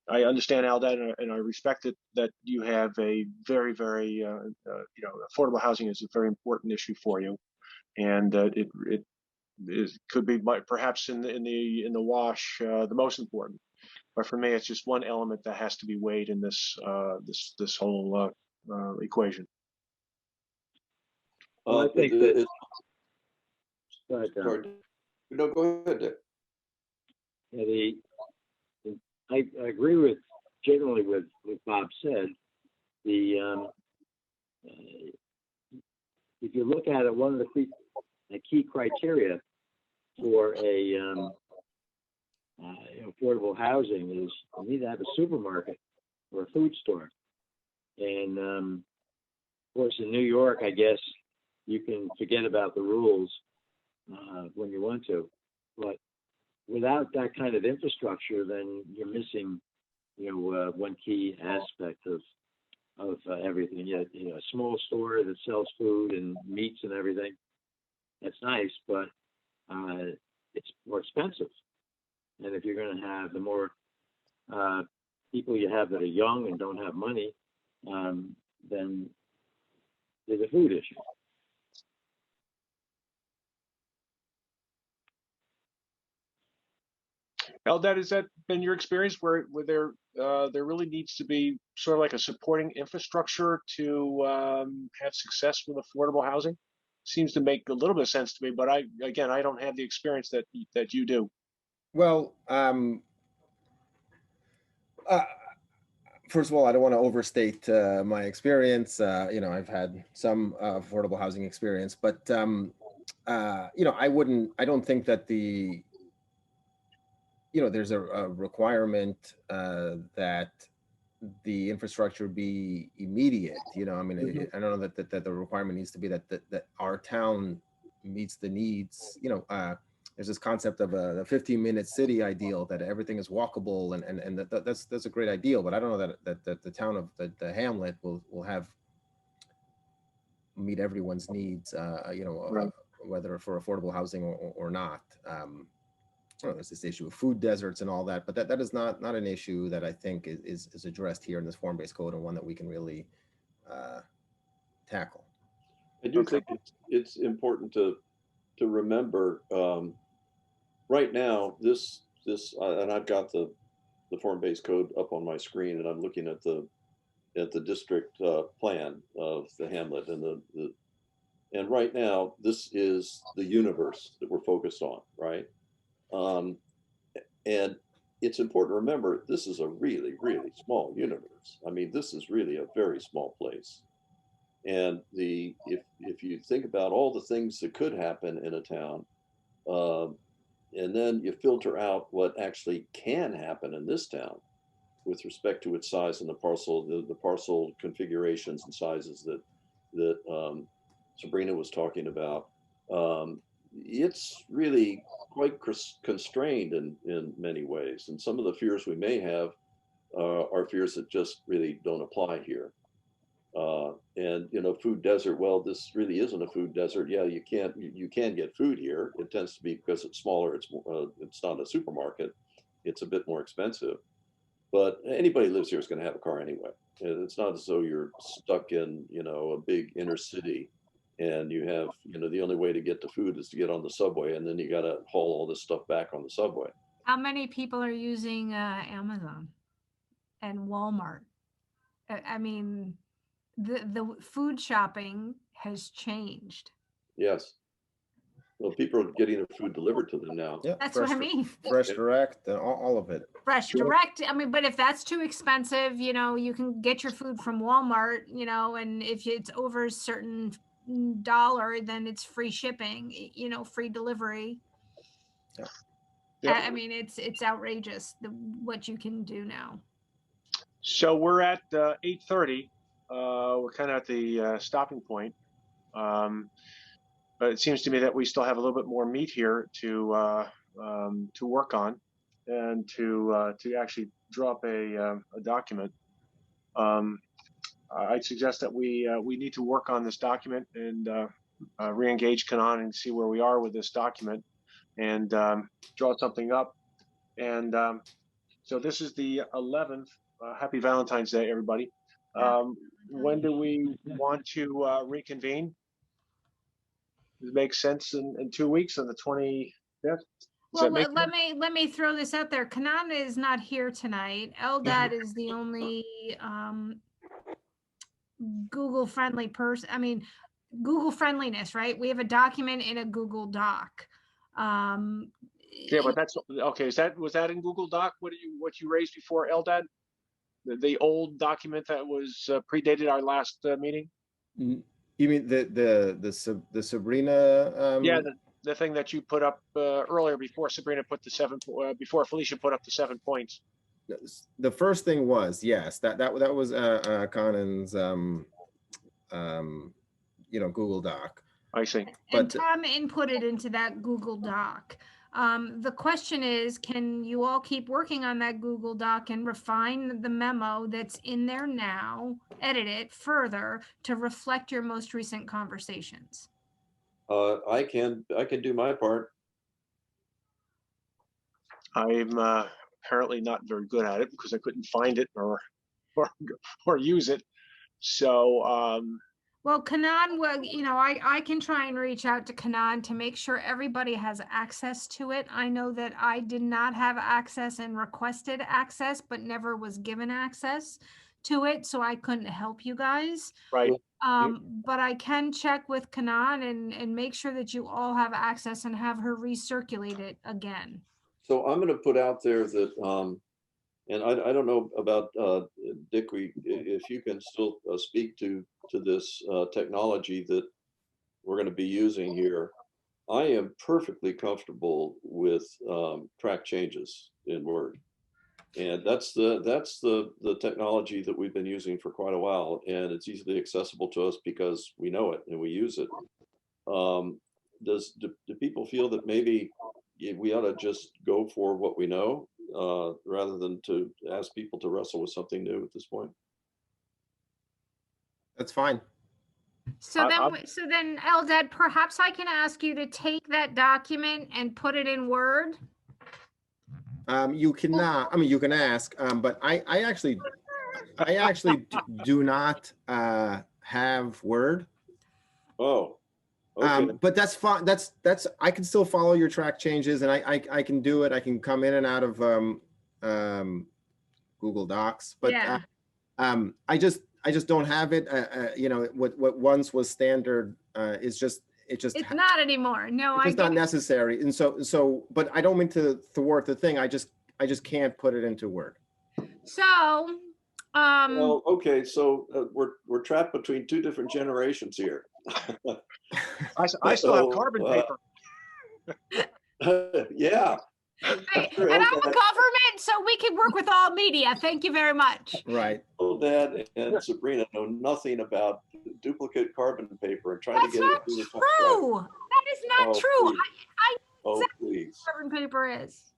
I understand, Aldad, and I respect it that you have a very, very, you know, affordable housing is a very important issue for you, and it could be perhaps in the wash the most important. But for me, it's just one element that has to be weighed in this whole equation. Well, I think that. Go ahead, Tom. Sorry. No, go ahead, Dick. Yeah, I agree with generally with what Bob said. If you look at it, one of the key criteria for a affordable housing is you need to have a supermarket or a food store. And of course, in New York, I guess you can forget about the rules when you want to, but without that kind of infrastructure, then you're missing, you know, one key aspect of everything. You know, a small store that sells food and meats and everything. That's nice, but it's more expensive. And if you're going to have the more people you have that are young and don't have money, then there's a food issue. Eldad, has that been your experience where there really needs to be sort of like a supporting infrastructure to have success with affordable housing? Seems to make a little bit of sense to me, but I don't have the experience that you do. Well, first of all, I don't want to overstate my experience. I've had some affordable housing experience, but I don't think that there's a requirement that the infrastructure be immediate. I mean, I don't know that the requirement needs to be that our town meets the needs. There's this concept of a 15-minute city ideal, that everything is walkable, and that's a great ideal. But I don't know that the town of the hamlet will have meet everyone's needs. Right. Whether for affordable housing or not. There's this issue of food deserts and all that, but that is not an issue that I think is addressed here in this form-based code, and one that we can really tackle. I do think it's important to remember right now this and I've got the form-based code up on my screen, and I'm looking at the district plan of the hamlet, and right now this is the universe that we're focused on, right? And it's important to remember this is a really, really small universe. I mean, this is really a very small place. And if you think about all the things that could happen in a town, and then you filter out what actually can happen in this town with respect to its size and the parcel configurations and sizes that Sabrina was talking about, it's really quite constrained in many ways. And some of the fears we may have are fears that just really don't apply here. And food desert, well, this really isn't a food desert. Yeah, you can get food here. It tends to be, because it's smaller, it's not a supermarket, it's a bit more expensive. But anybody who lives here is going to have a car anyway. It's not as though you're stuck in a big inner city and you have the only way to get to food is to get on the subway, and then you got to haul all this stuff back on the subway. How many people are using Amazon and Walmart? I mean, the food shopping has changed. Yes. Well, people are getting their food delivered to them now. Yeah, That's what I mean. Fresh Direct, and all of it. Fresh Direct. I mean, but if that's too expensive, you can get your food from Walmart, and if it's over a certain dollar, then it's free shipping, free delivery. Yeah. I mean, it's outrageous what you can do now. So we're at 8:30. We're kind of at the stopping point. But it seems to me that we still have a little bit more meat here to work on, and to actually draw up a document. I'd suggest that we need to work on this document and re-engage Kanan and see where we are with this document, and draw something up. And so this is the 11th. Happy Valentine's Day, everybody. When do we want to reconvene? It makes sense in 2 weeks, on the 25th. Well, let me throw this out there. Kanan is not here tonight. Eldad is the only Google friendly person. I mean, Google friendliness, right? We have a document in a Google Doc. Yeah, but that's okay. Was that in Google Doc? What you raised before, Eldad? The old document that was predated our last meeting? You mean the Sabrina? Yeah, the thing that you put up earlier before Sabrina put the before Felicia put up the 7 points. The first thing was, yes, that was Conan's Google Doc. I see. And Tom inputted into that Google Doc. The question is, can you all keep working on that Google Doc and refine the memo that's in there now, edit it further to reflect your most recent conversations? I can do my part. I'm apparently not very good at it because I couldn't find it or use it. So Well, Kanan, well, I can try and reach out to Kanan to make sure everybody has access to it. I know that I did not have access and requested access, but never was given access to it, so I couldn't help you guys. Right. But I can check with Kanan and make sure that you all have access and have her recirculate it again. So I'm going to put out there that, and I don't know about Dick, if you can still speak to this technology that we're going to be using here. I am perfectly comfortable with track changes in Word, and that's the technology that we've been using for quite a while, and it's easily accessible to us because we know it and we use it. Do people feel that maybe we ought to just go for what we know rather than to ask people to wrestle with something new at this point? That's fine. So then, Eldad, perhaps I can ask you to take that document and put it in Word. You cannot. I mean, you can ask, but I actually do not have Word. Oh. Okay. But that's fine. That's I can still follow your track changes, and I can do it. I can come in and out of Google Docs, but yeah. I just don't have it. What once was standard is just it's not anymore. No, it's not necessary. And so but I don't mean to thwart the thing. I just can't put it into Word. So well, okay, so we're trapped between two different generations here. I still have carbon paper. Yeah. Hey, and I'm a government, so we can work with all media. Thank you very much. Right. Dad and Sabrina know nothing about duplicate carbon paper and trying That's to get not it through the true. That is not true. Please. I know exactly please. what carbon paper is.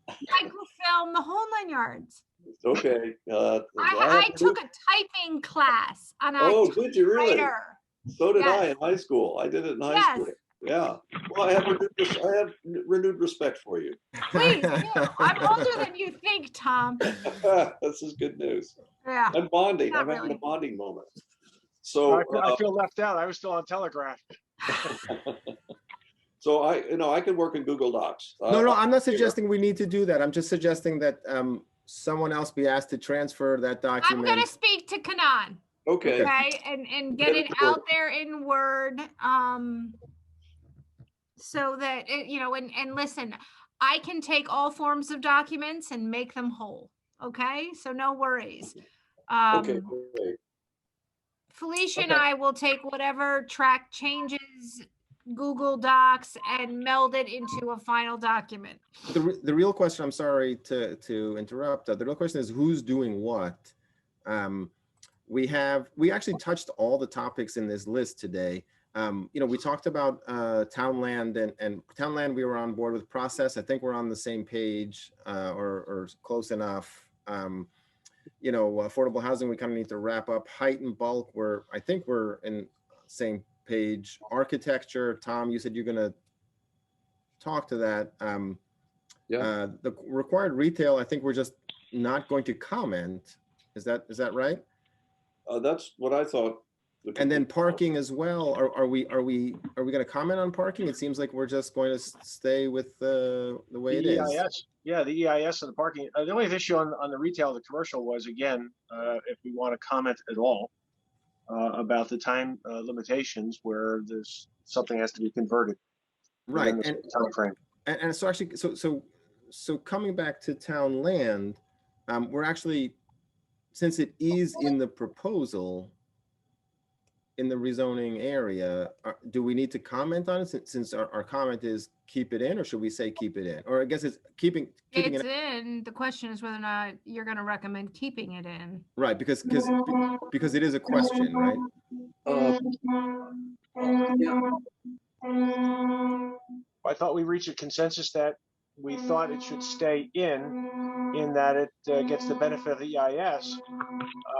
Microfilm, the whole 9 yards. Okay. I took a typing class on a did you really? typewriter. So did I in high school. I did it in high school. Yeah. Well, I have renewed respect for you. Please do. I'm older than you think, Tom. This is good news. Yeah. I'm bonding. Not I'm having really. a bonding moment. So I feel left out. I was still on Telegraph. So I can work in Google Docs. No, I'm not suggesting we need to do that. I'm just suggesting that someone else be asked to transfer that document. I'm going to speak to Kanan. Okay. And get it out there in Word, so that and listen, I can take all forms of documents and make them whole. Okay, so no worries. Okay. Great. Felicia and I will take whatever track changes, Google Docs, and meld it into a final document. The real question, I'm sorry to interrupt, the real question is who's doing what? We actually touched all the topics in this list today. We talked about Townland and Townland. We were on board with process. I think we're on the same page or close enough. Affordable housing, we kind of need to wrap up. Height and bulk, I think we're in same page. Architecture, Tom, you said you're going to talk to that. The required retail, I think we're just not going to comment. Is that right? That's what I thought. And then parking as well. Are we going to comment on parking? It seems like we're just going to stay with the way it is. EIS. Yeah, the EIS and the parking. The only issue on the retail, the commercial was, again, if we want to comment at all about the time limitations where there's something has to be converted. Right. And time frame. And so actually, so coming back to Townland, we're actually, since it is in the proposal, in the rezoning area, do we need to comment on it since our comment is keep it in, or should we say keep it in? Or I guess it's keeping it's in. The question is whether or not you're going to recommend keeping it in. Right, because it is a question, right? I thought we reached a consensus that we thought it should stay in that it gets the benefit of the EIS.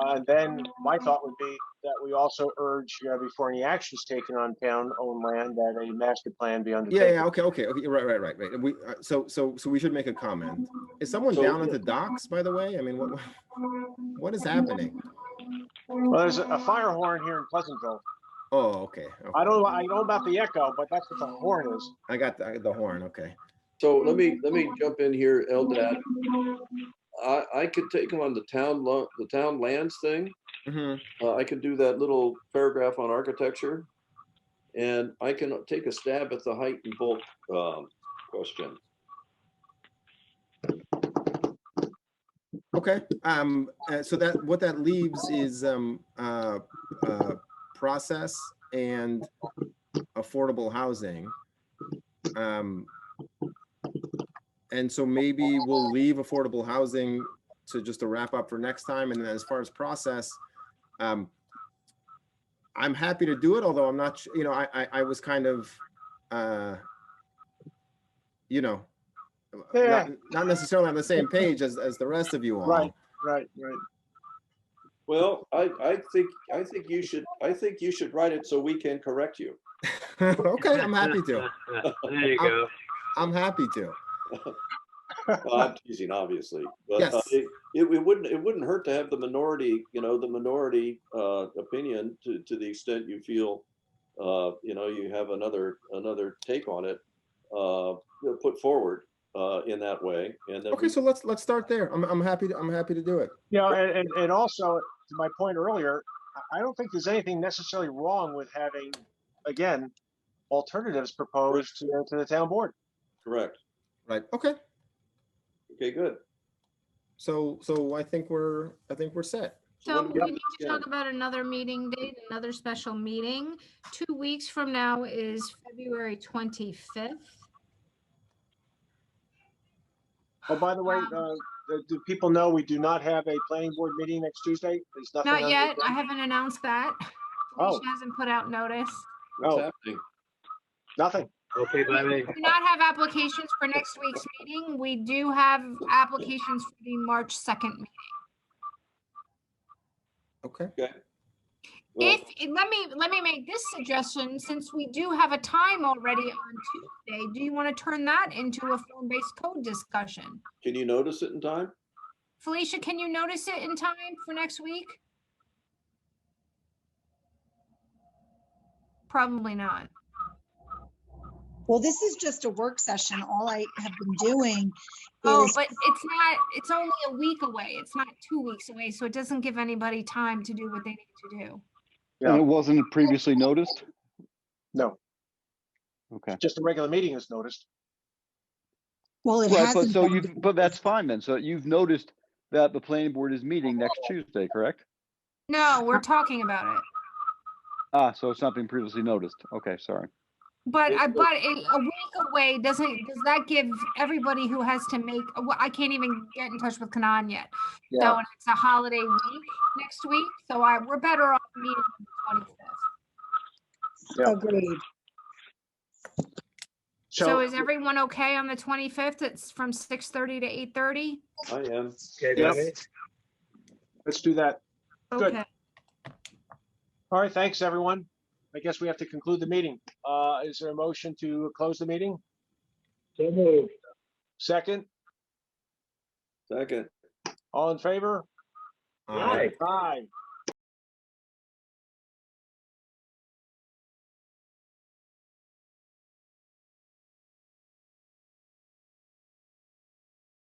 And then my thought would be that we also urge, before any action is taken on town-owned land, that a master plan be undertaken. Yeah. Okay. Right. We so we should make a comment. Is someone down at the docks, by the way? I mean, what is happening? Well, there's a fire horn here in Pleasantville. Oh, okay. I Okay. know about the echo, but that's what the horn is. I got the horn. Okay. So let me jump in here, Eldad. I could take them on the town lands thing. Mm-hmm. I could do that little paragraph on architecture, and I can take a stab at the height and bulk question. Okay. So that what that leaves is process and affordable housing. And so maybe we'll leave affordable housing to just to wrap up for next time. And then as far as process, I'm happy to do it, although I'm not, you know, I was kind of, you know, Yeah. not necessarily on the same page as the rest of you all. Right. Well, I think you should write it so we can correct you. Okay, I'm happy to. There you go. I'm happy to. Well, I'm teasing, obviously, but Yes. it wouldn't hurt to have the minority, opinion to the extent you feel, you have another take on it, put forward in that way. And then Okay, so let's start there. I'm happy to do it. Yeah, and also to my point earlier, I don't think there's anything necessarily wrong with having, again, alternatives proposed to the town board. Correct. Right. Okay. Okay, good. So I think we're set. So when we do need to talk about another meeting date, another special meeting. 2 weeks from now is February 25th. Oh, by the way, do people know we do not have a planning board meeting next Tuesday? There's nothing. Not on yet. the I haven't announced that. Oh. Felicia hasn't put out notice. What's Oh. happening? Nothing. Okay, by me. We do not have applications for next week's meeting. We do have applications for the March 2nd meeting. Okay. Okay. Well, Let me make this suggestion, since we do have a time already on Tuesday, do you want to turn that into a form-based code discussion? can you notice it in time? Felicia, can you notice it in time for next week? Probably not. Well, this is just a work session. All I have been doing Oh, is, but it's only a week away. It's not 2 weeks away, so it doesn't give anybody time to do what they need to do. And it wasn't previously noticed? No, Okay. just a regular meeting is noticed. well, it Right, but hasn't. but that's fine then. So you've noticed that the planning board is meeting next Tuesday, correct? No, we're talking about it. Ah, so it's not been previously noticed. Okay, sorry. But a week away does that give everybody who has to make, I can't even get in touch with Kanan yet. Yeah. So it's a holiday week next week, so we're better off meeting on the 25th. Yeah. Agreed. So is everyone okay on the 25th? It's from 6:30 to 8:30? I am. Okay, Yep. by me. Let's do that. Good. Okay. All right, thanks, everyone. I guess we have to conclude the meeting. Is there a motion to close the meeting? So moved. Second, Second. all in favor? Aye. Aye.